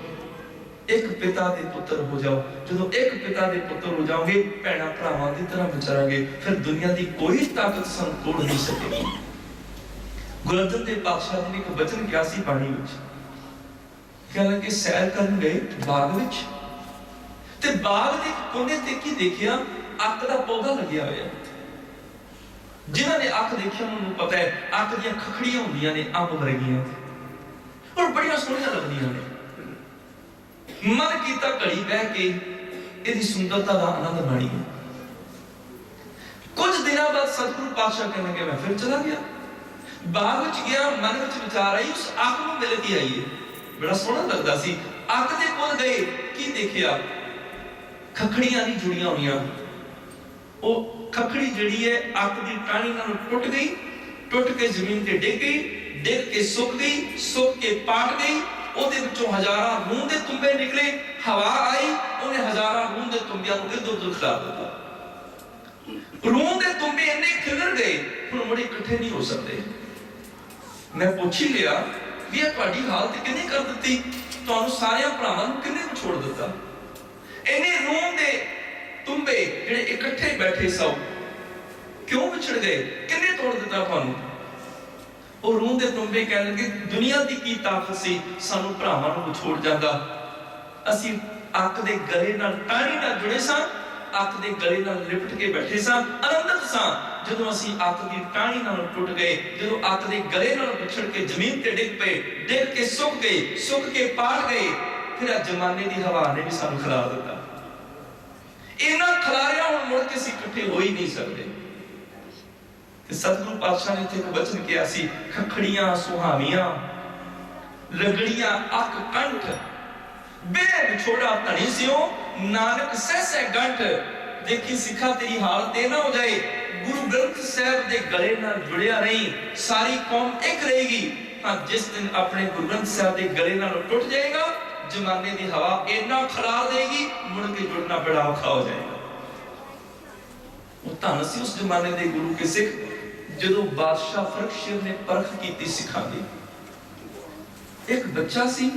ਇੱਕ ਪਿਤਾ ਦੇ ਪੁੱਤਰ ਹੋ ਜਾਓ। ਜਦੋਂ ਇੱਕ ਪਿਤਾ ਦੇ ਪੁੱਤਰ ਹੋ ਜਾਓਗੇ, ਭੈਣਾਂ ਭਰਾਵਾਂ ਦੀ ਤਰ੍ਹਾਂ ਵਿਚਾਰਾਂਗੇ, ਫਿਰ ਦੁਨੀਆ ਦੀ ਕੋਈ ਤਾਕਤ ਸਾਨੂੰ ਤੋੜ ਨਹੀਂ ਸਕੇਗੀ। ਗੁਰੂ ਅਰਜਨ ਦੇਵ ਪਾਤਸ਼ਾਹ ਜੀ ਨੇ ਇੱਕ ਵਚਨ ਕਿਹਾ ਸੀ ਬਾਣੀ ਵਿੱਚ, ਕਹਿੰਦੇ ਕਿ ਸੈਰ ਕਰਨ ਗਏ ਬਾਗ ਵਿੱਚ, ਤੇ ਬਾਗ ਦੇ ਕੋਨੇ ਤੇ ਕੀ ਦੇਖਿਆ, ਅੱਕ ਦਾ ਪੌਦਾ ਲੱਗਿਆ ਹੋਇਆ। ਜਿਨ੍ਹਾਂ ਨੇ ਅੱਕ ਦੇਖਿਆ ਉਹਨਾਂ ਨੂੰ ਪਤਾ ਹੈ ਅੱਕ ਦੀਆਂ ਖਖੜੀਆਂ ਹੁੰਦੀਆਂ ਨੇ, ਅੰਬ ਵਰਗੀਆਂ, ਔਰ ਬੜੀਆਂ ਸੋਹਣੀਆਂ ਲੱਗਦੀਆਂ ਨੇ। ਮਨ ਕੀਤਾ ਘੜੀ ਬਹਿ ਕੇ ਇਹਦੀ ਸੁੰਦਰਤਾ ਦਾ ਆਨੰਦ ਮਾਣੀਏ। ਕੁਝ ਦਿਨਾਂ ਬਾਅਦ ਸਤਿਗੁਰੂ ਪਾਤਸ਼ਾਹ ਕਹਿਣ ਲੱਗੇ, ਮੈਂ ਫਿਰ ਚਲਾ ਗਿਆ ਬਾਗ ਵਿੱਚ ਗਿਆ, ਮਨ ਵਿੱਚ ਵਿਚਾਰ ਆਈ, ਉਸ ਅੱਕ ਨੂੰ ਮਿਲ ਕੇ ਆਈਏ, ਬੜਾ ਸੋਹਣਾ ਲੱਗਦਾ ਸੀ। ਅੱਕ ਦੇ ਕੋਲ ਗਏ, ਕੀ ਦੇਖਿਆ, ਖਖੜੀਆਂ ਨਹੀਂ ਜੁੜੀਆਂ ਹੋਈਆਂ। ਉਹ ਖਖੜੀ ਜਿਹੜੀ ਹੈ ਅੱਕ ਦੀ ਟਾਹਣੀ ਨਾਲ ਟੁੱਟ ਗਈ, ਟੁੱਟ ਕੇ ਜ਼ਮੀਨ ਤੇ ਡਿੱਗ ਗਈ, ਡਿੱਗ ਕੇ ਸੁੱਕ ਗਈ, ਸੁੱਕ ਕੇ ਪਾਟ ਗਈ। ਉਹਦੇ ਵਿੱਚੋਂ ਹਜ਼ਾਰਾਂ ਰੂਹ ਦੇ ਤੁੰਬੇ ਨਿਕਲੇ, ਹਵਾ ਆਈ, ਉਹਨੇ ਹਜ਼ਾਰਾਂ ਰੂਹ ਦੇ ਤੁੰਬਿਆਂ ਨੂੰ ਇੱਧਰ ਉੱਧਰ ਖਿਲਾਰ ਦਿੱਤਾ। ਰੂਹ ਦੇ ਤੁੰਬੇ ਇੰਨੇ ਖਿਲਰ ਗਏ, ਹੁਣ ਮੁੜੇ ਇਕੱਠੇ ਨਹੀਂ ਹੋ ਸਕਦੇ। ਮੈਂ ਪੁੱਛ ਹੀ ਲਿਆ ਵੀ ਇਹ ਤੁਹਾਡੀ ਹਾਲਤ ਕਿਹਨੇ ਕਰ ਦਿੱਤੀ, ਤੁਹਾਨੂੰ ਸਾਰਿਆਂ ਭਰਾਵਾਂ ਨੂੰ ਕਿਹਨੇ ਛੋੜ ਦਿੱਤਾ। ਇੰਨੇ ਰੂਹ ਦੇ ਤੁੰਬੇ ਜਿਹੜੇ ਇਕੱਠੇ ਬੈਠੇ ਸਭ ਕਿਉਂ ਵਿਛੜ ਗਏ, ਕਿਹਨੇ ਤੋੜ ਦਿੱਤਾ ਤੁਹਾਨੂੰ। ਉਹ ਰੂਹ ਦੇ ਤੁੰਬੇ ਕਹਿਣ ਲੱਗੇ, ਦੁਨੀਆ ਦੀ ਕੀ ਤਾਕਤ ਸੀ ਸਾਨੂੰ ਭਰਾਵਾਂ ਨੂੰ ਵਿਛੋੜ ਜਾਂਦਾ। ਅਸੀਂ ਅੱਕ ਦੇ ਗਲੇ ਨਾਲ, ਟਾਹਣੀ ਨਾਲ ਜੁੜੇ ਸਾਂ, ਅੱਕ ਦੇ ਗਲੇ ਨਾਲ ਲਿਪਟ ਕੇ ਬੈਠੇ ਸਾਂ, ਆਨੰਦਿਤ ਸਾਂ। ਜਦੋਂ ਅਸੀਂ ਅੱਕ ਦੀ ਟਾਹਣੀ ਨਾਲ ਟੁੱਟ ਗਏ, ਜਦੋਂ ਅੱਕ ਦੇ ਗਲੇ ਨਾਲ ਵਿਛੜ ਕੇ ਜ਼ਮੀਨ ਤੇ ਡਿੱਗ ਪਏ, ਡਿੱਗ ਕੇ ਸੁੱਕ ਗਏ, ਸੁੱਕ ਕੇ ਪਾਟ ਗਏ, ਫਿਰ ਜ਼ਮਾਨੇ ਦੀ ਹਵਾ ਨੇ ਵੀ ਸਾਨੂੰ ਖਿਲਾਰ ਦਿੱਤਾ। ਇਹਨਾਂ ਖਿਲਾਰਿਆ ਹੁਣ ਮੁੜ ਕੇ ਅਸੀਂ ਇਕੱਠੇ ਹੋ ਹੀ ਨਹੀਂ ਸਕਦੇ। ਤੇ ਸਤਿਗੁਰੂ ਪਾਤਸ਼ਾਹ ਨੇ ਇੱਥੇ ਇੱਕ ਵਚਨ ਕਿਹਾ ਸੀ, ਖਖੜੀਆਂ ਸੁਹਾਵੀਆਂ ਰਗੜੀਆਂ ਅੱਕ ਕੰਠ, ਬੇ ਵਿਛੋੜਾ ਧਣੀ ਸਿਓ ਨਾਨਕ ਸਹਿ ਸਹਿ ਗੰਠ। ਦੇਖੀ ਸਿੱਖਾ ਤੇਰੀ ਹਾਲਤ ਇਹ ਨਾ ਹੋ ਜਾਏ, ਗੁਰੂ ਗ੍ਰੰਥ ਸਾਹਿਬ ਦੇ ਗਲੇ ਨਾਲ ਜੁੜਿਆ ਰਹੀ, ਸਾਰੀ ਕੌਮ ਇੱਕ ਰਹੇਗੀ। ਹਾਂ, ਜਿਸ ਦਿਨ ਆਪਣੇ ਗੁਰੂ ਗ੍ਰੰਥ ਸਾਹਿਬ ਦੇ ਗਲੇ ਨਾਲ ਟੁੱਟ ਜਾਏਗਾ, ਜ਼ਮਾਨੇ ਦੀ ਹਵਾ ਇੰਨਾ ਖਿਲਾਰ ਦੇਗੀ, ਮੁੜ ਕੇ ਜੁੜਨਾ ਬੜਾ ਔਖਾ ਹੋ ਜਾਏਗਾ। ਉਹ ਧੰਨ ਸੀ ਉਸ ਜ਼ਮਾਨੇ ਦੇ ਗੁਰੂ ਕੇ ਸਿੱਖ, ਜਦੋਂ ਬਾਦਸ਼ਾਹ ਫਰਖਸ਼ੀਰ ਨੇ ਪਰਖ ਕੀਤੀ ਸਿੱਖਾਂ ਦੀ। ਇੱਕ ਬੱਚਾ ਸੀ,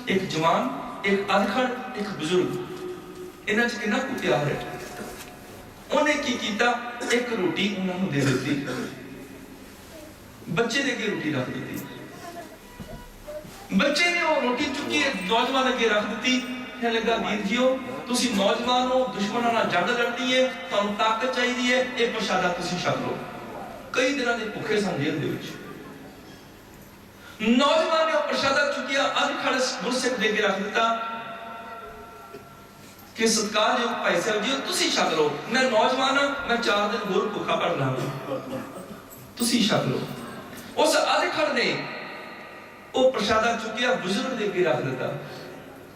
ਇੱਕ ਜਵਾਨ, ਇੱਕ ਅਧਖੜ, ਇੱਕ ਬਜ਼ੁਰਗ, ਇਹਨਾਂ 'ਚ ਕਿੰਨਾ ਕੁ ਪਿਆਰ ਹੈ। ਉਹਨੇ ਕੀ ਕੀਤਾ, ਇੱਕ ਰੋਟੀ ਉਹਨਾਂ ਨੂੰ ਦੇ ਦਿੱਤੀ, ਬੱਚੇ ਦੇ ਅੱਗੇ ਰੋਟੀ ਰੱਖ ਦਿੱਤੀ। ਬੱਚੇ ਨੇ ਉਹ ਰੋਟੀ ਚੁੱਕੀ ਨੌਜਵਾਨ ਅੱਗੇ ਰੱਖ ਦਿੱਤੀ। ਕਹਿਣ ਲੱਗਾ, ਵੀਰ ਜੀਓ ਤੁਸੀਂ ਨੌਜਵਾਨ ਹੋ, ਦੁਸ਼ਮਣਾਂ ਨਾਲ ਜੰਗ ਲੜਨੀ ਹੈ, ਤੁਹਾਨੂੰ ਤਾਕਤ ਚਾਹੀਦੀ ਹੈ, ਇਹ ਪ੍ਰਸ਼ਾਦਾ ਤੁਸੀਂ ਛਕ ਲਓ। ਕਈ ਦਿਨਾਂ ਦੇ ਭੁੱਖੇ ਸਨ ਜੇਲ੍ਹ ਦੇ ਵਿੱਚ। ਨੌਜਵਾਨ ਨੇ ਉਹ ਪ੍ਰਸ਼ਾਦਾ ਚੁੱਕਿਆ, ਅਧਖੜ ਗੁਰਸਿੱਖ ਦੇ ਅੱਗੇ ਰੱਖ ਦਿੱਤਾ ਕਿ ਸਤਿਕਾਰਯੋਗ ਭਾਈ ਸਾਹਿਬ ਜੀ ਤੁਸੀਂ ਛਕ ਲਓ, ਮੈਂ ਨੌਜਵਾਨ ਹਾਂ, ਮੈਂ 4 ਦਿਨ ਹੋਰ ਭੁੱਖਾ ਪੜ ਲਾਂਗਾ, ਤੁਸੀਂ ਛਕ ਲਓ। ਉਸ ਅਧਖੜ ਨੇ ਉਹ ਪ੍ਰਸ਼ਾਦਾ ਚੁੱਕਿਆ, ਬਜ਼ੁਰਗ ਦੇ ਅੱਗੇ ਰੱਖ ਦਿੱਤਾ।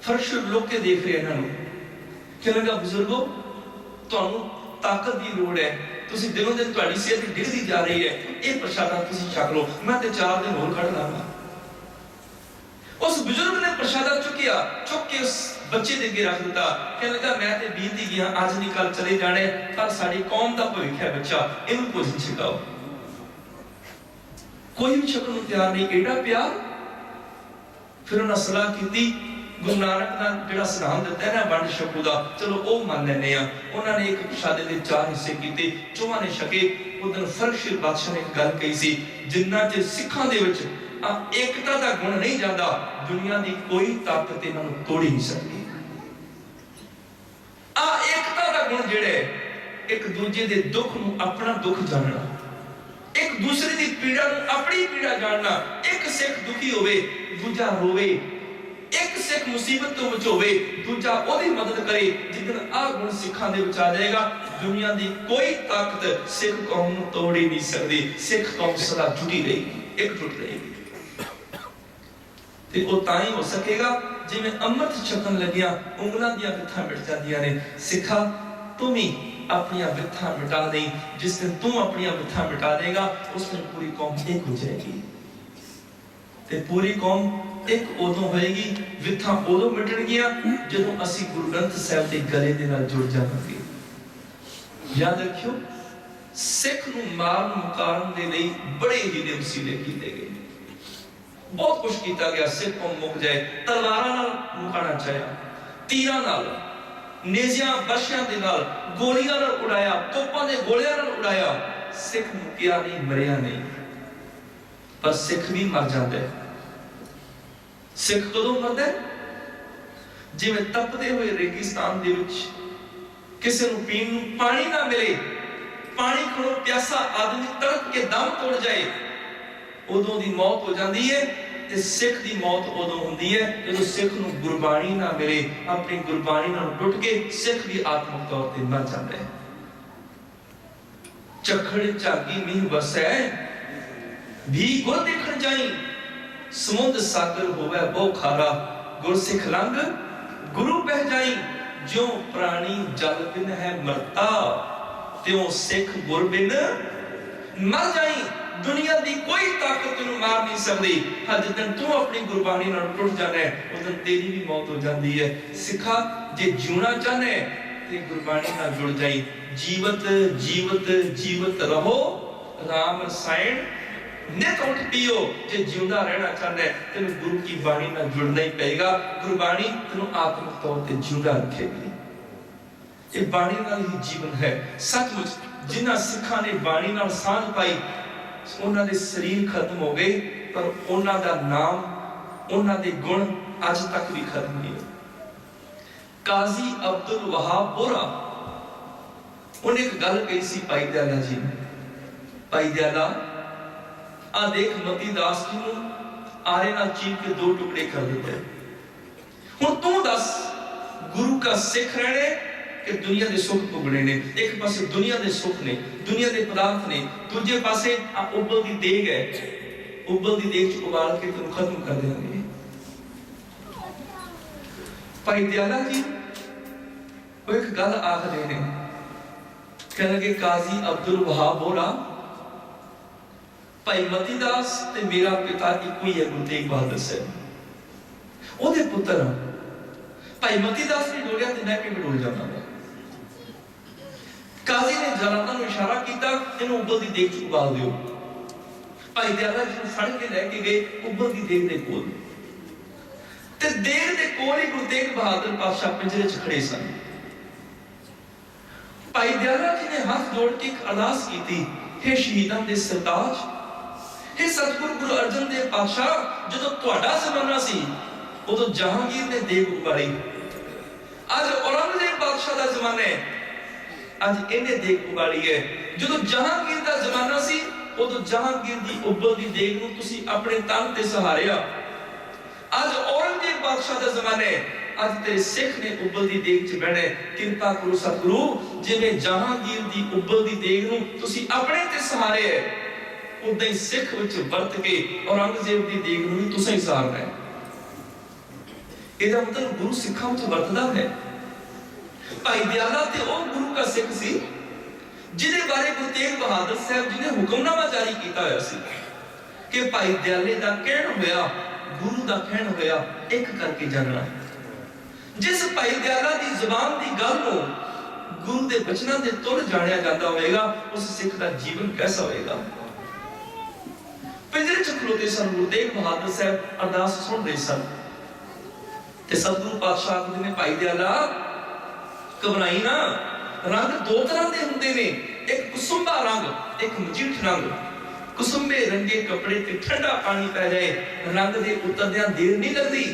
ਫਰਸ਼ ਲੋਕ ਕੇ ਦੇਖ ਰਹੇ ਇਹਨਾਂ ਨੂੰ, ਕਹਿਣ ਲੱਗਾ, ਬਜ਼ੁਰਗੋ ਤੁਹਾਨੂੰ ਤਾਕਤ ਦੀ ਲੋੜ ਹੈ, ਤੁਸੀਂ ਦਿਨੋਂ ਦਿਨ ਤੁਹਾਡੀ ਸਿਹਤ ਡਿੱਗਦੀ ਜਾ ਰਹੀ ਹੈ, ਇਹ ਪ੍ਰਸ਼ਾਦਾ ਤੁਸੀਂ ਛਕ ਲਓ, ਮੈਂ ਤੇ 4 ਦਿਨ ਹੋਰ ਖੜ ਲਾਂਗਾ। ਉਸ ਬਜ਼ੁਰਗ ਨੇ ਪ੍ਰਸ਼ਾਦਾ ਚੁੱਕਿਆ, ਚੁੱਕ ਕੇ ਉਸ बच्चे दे अगे रख दिता, कहने लगा मैं ते बीत ही गया, अज नहीं कल चले जाने, पर साडी कौम दा भविख है बच्चा, इहनूं भोजन छकाओ। कोई भी छकण नूं तैयार नहीं, एडा प्यार। फिर उन्होंने सलाह की, गुरु नानक का जो सिद्धांत दिता है ना वंड छकू का, चलो वह मान लें। उन्होंने एक प्रशादे के 4 हिस्से किए, चौहां ने छके। उस दिन फर्कशीर बादशाह ने एक गल कही सी, जिन्ना च सिखां दे विच एकता का गुण नहीं जाता, दुनिया की कोई ताकत इन्हां नूं तोड़ ही नहीं सकती। एकता का गुण जिहड़ा एक दूजे के दुख नूं अपना दुख जानना, एक दूसरे की पीड़ा नूं अपनी पीड़ा जानना। एक सिख दुखी होवे दूजा रोवे, एक सिख मुसीबत तो विच होवे दूजा ओदी मदद करे। जिदन आ गुण सिखां दे विच आ जाएगा, दुनिया की कोई ताकत सिख कौम नूं तोड़ ही नहीं सकती। सिख कौम सदा जुड़ी रहेगी, एकजुट रहेगी। ते ओ तां ही हो सकेगा जिवें अमृत छकन लगिया उंगलां दीयां बिथां मिट जांदियां ने। सिखा तुम ही अपनी बिथा मिटा दे। जिस दिन तू अपनी बिथा मिटा देगा, उस दिन पूरी कौम एक हो जाएगी। ते पूरी कौम एक उदों होएगी, विथा उदों मिटणगियां जदों असीं गुरु ग्रंथ साहिब दे गले दे नाल जुड़ जावांगे। याद रखियो, सिख नूं मारन मुकारण दे लई बड़े ही दे वसीले कीते गए, बहुत कुछ किया गया। सिख कौम मुक जाए, तलवारां नाल मुकाना चाहया, तीरां नाल, नेज़ियां बर्शियां दे नाल, गोलियां नाल उड़ाया, तोपां दे गोलियां नाल उड़ाया। सिख मुकिया नहीं, मरिया नहीं। पर सिख भी मर जाता है। सिख कदों मरदा है? जिवें तपदे हुए रेगिस्तान दे विच किसी नूं पीण नूं पानी ना मिले, पानी खड़ो प्यासा आदमी तड़प के दम तोड़ जाए, उदों दी मौत हो जाती है। ते सिख दी मौत उदों हुंदी है जदों सिख नूं गुरबाणी ना मिले, अपनी गुरबाणी नाल टुट के सिख भी आत्मक तौर ते मर जाता है। चखड़ झागी मींह वसै भी गुर देखण जाई, समुद्र सागर होवे बहु खारा, गुर सिख लंघ गुरु बह जाई। ज्यों प्राणी जल बिन है मरता, त्यों सिख गुर बिन मर जाई। दुनिया की कोई ताकत तेनू मार नहीं सकती। हाँ, जिस दिन तू अपनी गुरबाणी नाल टुट जाना है, उस दिन तेरी भी मौत हो जाती है। सिखा, जे जीना चाहना है ते गुरबाणी नाल जुड़ जाई। जीवत जीवत जीवत रहो, राम रसायन नित उठ पियो। जे जिंदा रहना चाहना है तेन गुरु की बाणी नाल जुड़ना ही पड़ेगा। गुरबाणी तेनू आत्मिक तौर ते जिंदा रखेगी। ये बाणी नाल ही जीवन है। सचमुच जिन्हां सिखां ने बाणी नाल सांझ पाई, उन्हां दे शरीर खत्म हो गए, पर उन्हां दा नाम, उन्हां दे गुण अज तक भी खत्म नहीं होए। काजी अब्दुल वहाब बोरा उन्हें एक गल कही सी भाई दयाला जी ने, भाई दयाला आ देख मती दास जी नूं आरे नाल चीर के 2 टुकड़े कर दिते। हुण तू दस, गुरु का सिख रहने कि दुनिया के सुख भोगने ने? एक पासे दुनिया के सुख ने, दुनिया के पदार्थ ने, दूजे पासे आ उबल दी देग है। उबल दी देग च उबाल के तुम खत्म कर देंगे। भाई दयाला जी वो एक गल आखदे ने, कहने लगे काजी अब्दुल वहाब बोरा, भाई मती दास ते मेरा पिता इको ही है, गुरु तेग बहादुर साहब। ओदे पुत्र भाई मती दास ने डोलिया ते मैं भी डोल जावांगा। काजी ने जलाता नूं इशारा किया, इन्हूं उबल दी देग च उबाल दिओ। भाई दयाला जी फड़ के लेके गए उबल दी देग दे कोल, ते देग दे कोल ही गुरु तेग बहादुर पातशाह पिंजरे च खड़े सन। भाई दयाला जी ने हाथ जोड़ के एक अरदास की, हे शहीदां दे सरताज, हे सतगुरु गुरु अर्जन देव पातशाह, जदों तुहाडा ज़माना सी उदों जहांगीर ने देग उबाली। अज औरंगजेब बादशाह दा ज़माना है, अज इन्हें देग उबाली है। जदों जहांगीर दा ज़माना सी उदों जहांगीर दी उबल दी देग नूं तुसीं अपने तन ते सहारिया। अज औरंगजेब बादशाह दा ज़माना है, अज तेरे सिख ने उबल दी देग च बहना। किरपा करो सतगुरु, जिवें जहांगीर दी उबल दी देग नूं तुसीं अपने ते सहारे है, उदां ही सिख विच वरत के औरंगजेब दी देग नूं भी तुसीं सहारना है। इहदा मतलब गुरु सिखां विच वरतदा है। भाई दयाला ते ओ गुरु का सिख सी जिहदे बारे गुरु तेग बहादुर साहब जी ने हुक्मनामा जारी किया होया सी कि भाई दयाले दा कहण होया, गुरु दा कहण होया, एक करके जानना। जिस भाई दयाला दी जुबान दी गल नूं गुरु दे बचनां दे तुर जानिया जाता होएगा, उस सिख दा जीवन कैसा होएगा। पिंजरे च खलोते सन गुरु तेग बहादुर साहब अरदास सुन रहे सन ते सतगुरु पातशाह आखदे ने भाई दयाला घबराई ना, रंग दो तरह के होंगे ने, एक कुसुंबा रंग, एक मजीठ रंग। कुसुंबे रंगे कपड़े ते ठंडा पानी पै जाए, रंग दे उतरदियां देर नहीं लगती।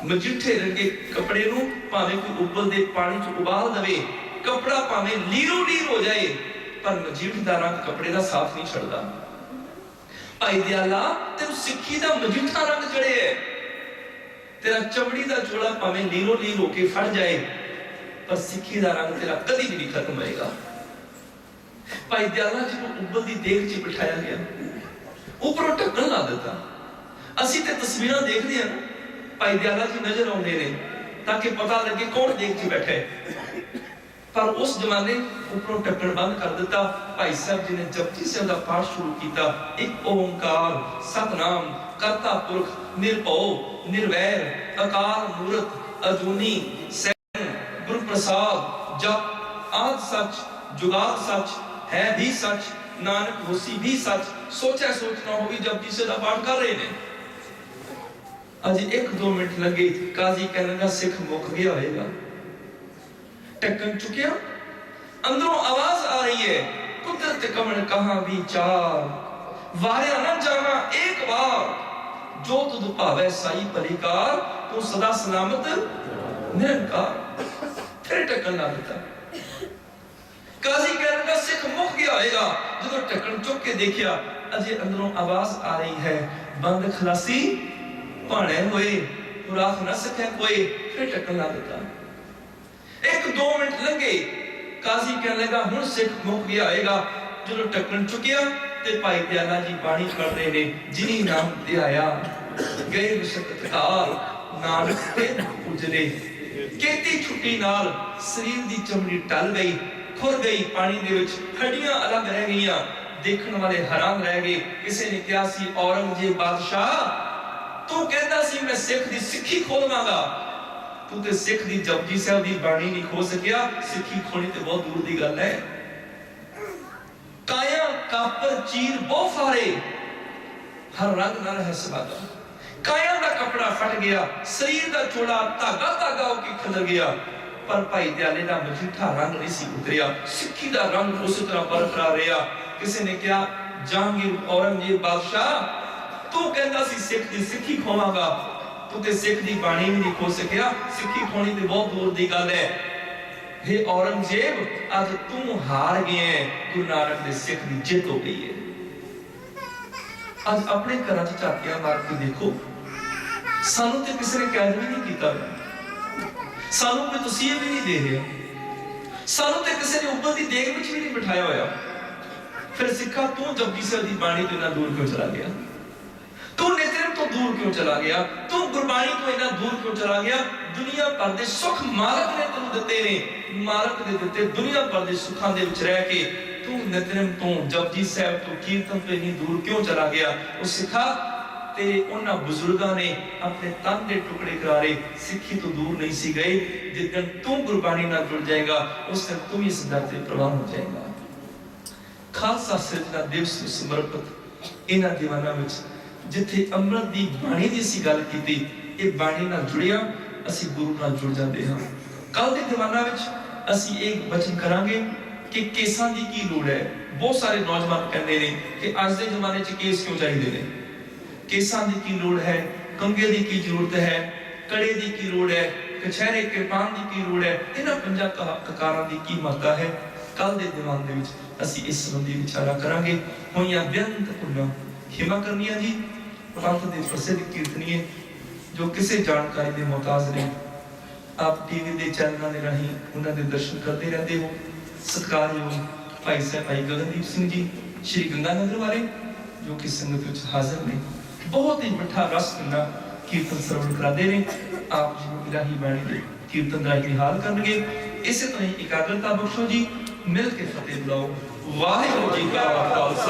मजीठे रंगे कपड़े नूं भावें कोई उबलदे पानी च उबाल दवे, कपड़ा भावें लीरो लीर हो जाए, पर मजीठ दा रंग कपड़े दा साफ नहीं छड़दा। भाई दयाला तेन सिक्खी दा मजीठा रंग चढ़े है, तेरा चमड़ी दा चोला भावें लीरो लीर होके फड़ जाए, पर सिक्खी दा रंग तेरा कदी भी नहीं खत्म होएगा। भाई दयाला जी को उबलदी देग च बिठाया गया, ऊपरों ढक्कन ला दिता। असीं ते तस्वीरां देखदे हां, भाई दयाला जी नजर आउंदे ने ताकि पता लगे कौन देग च बैठा है, पर उस जमाने ऊपरों ढक्कन बंद कर दिता। भाई साहब जी ने जपजी साहब दा पाठ शुरू किया, एक ओंकार सतनाम करता पुरख निर्भव निर्वैर अकाल मूरत अजूनी गुरु प्रसाद जप आद सच जुगाद सच है भी सच नानक होसी भी सच, सोचा सोच ना होगी। जब किसी का पाठ कर रहे ने अज 1-2 मिनट लगे, काजी कहने लगा सिख मुक गया होएगा। ढक्कन चुकिया, अंदरों आवाज आ रही है, कुदरत कमन कहां विचार वारिया न जाना एक बार, जो तुद भावे साई परिकार, तू सदा सलामत निरंकार। फिर ढक्कन ला दिता। काजी कहने लगा सिख मुक गया होएगा। जो ढक्कन चुक के देखिया, अजे अंदरों आवाज आ रही है, बंद खलासी भाने हुए खुराक न सके कोई। फिर ढक्कन ला दिता। 1-2 मिनट लगे, काजी कहने लगा हुण सिख मुक गया होएगा। जो ढक्कन चुकिया ते भाई दयाला जी बाणी पढ़ रहे ने, जिनी नाम ध्याया गए विशक्त काल, नानक ते उजरे केती छुट्टी नाल शरीर दी चमड़ी टल गई, खुर गई पानी दे विच, हड्डियां अलग रह गईयां। देखने वाले हैरान रह गए। किसी ने कहा सी औरंगजेब बादशाह तू कहता सी मैं सिख दी सिक्खी खोलवांगा, तू ते सिख दी जपजी साहब दी बाणी नहीं खोल सकिया, सिक्खी खोनी ते बहुत दूर दी गल है। काया कापर चीर बहु फारे, हर रंग ना रह सवादा। काया दा कपड़ा फट गया, शरीर दा चोला धागा धागा होके खिलर गया, पर भाई दयाले दा मजीठा रंग नहीं सी उतरिया, सिक्खी दा रंग उस तरह बरकरार रहा। किसी ने कहा जहांगीर औरंगजेब बादशाह तू कहता सी सिख दी सिक्खी खोवांगा, तू ते सिख दी बाणी भी नहीं खो सकिया, सिक्खी खोनी ते बहुत दूर दी गल है। हे औरंगजेब आज तू हार गया है, गुरु नानक दे सिख दी जित हो गई है। आज अपने घर च झातियां मार के देखो, सानू ते किसी ने कैद भी नहीं किया, सानू कोई तसीह भी नहीं दे रहा, सानू ते किसी ने ऊपर दी देग विच भी नहीं बिठाया होया। फिर सिखा तू जपजी साहब दी बाणी तो इतना दूर क्यों चला गया, तू नितनेम तो दूर क्यों चला गया, तू गुरबाणी तो इतना दूर क्यों चला गया। दुनिया भर दे सुख मालक ने तेनू दिते ने, मालक दे दिते दुनिया भर दे सुखां दे विच रह के तू नितनेम तो जपजी साहब तो कीर्तन तो इतनी दूर क्यों चला गया। उस सिखा तेरे उन्हां बुजुर्गां ने अपने तन दे टुकड़े करारे सिक्खी तो दूर नहीं सी गए। जिस दिन तू गुरबाणी नाल जुड़ जाएगा उस दिन तू भी इस दर ते प्रवान हो जाएगा। खालसा सिरजना दिवस नूं समर्पित इन्हां दीवानां विच जिथे अमृत दी बाणी दी सी गल कीती, ये बाणी नाल जुड़िया असी गुरु नाल जुड़ जाते हां। कल दे दीवानां विच असी एक वचन करांगे कि केसां दी की लोड़ है। बहुत सारे नौजवान कहते हैं कि अज दे जमाने च केस क्यों चाहिए ने, केसां दी की लोड़ है, कंगे दी की जरूरत है, कड़े दी की लोड़ है, कछहरे किरपान दी की लोड़ है, इन्हां पंजां ककारां दी की महत्ता है। कल दे दीवान दे विच असी इस संबंधी विचारा करांगे। होइयां बेअंत भुल्लां खिमा करनिया जी पंथ दे प्रसिद्ध कीर्तनीय जो किसी जानकारी दे मोहताज ने, आप टीवी दे चैनलों के राही उन्हां दे दर्शन करते रहते हो। सत्कारयोग भाई साहब भाई गगनदीप सिंह जी श्री गंगानगर वाले जो कि संगत विच हाजिर ने, बहुत ही मिठा रस भंडा कीर्तन श्रवण कराते हैं। आप जी को इलाही बाणी दे कीर्तन राही निहाल करनगे। इसे तरह एकाग्रता बख्शो जी, मिल के फतेह बुलाओ। वाहिगुरू जी का खालसा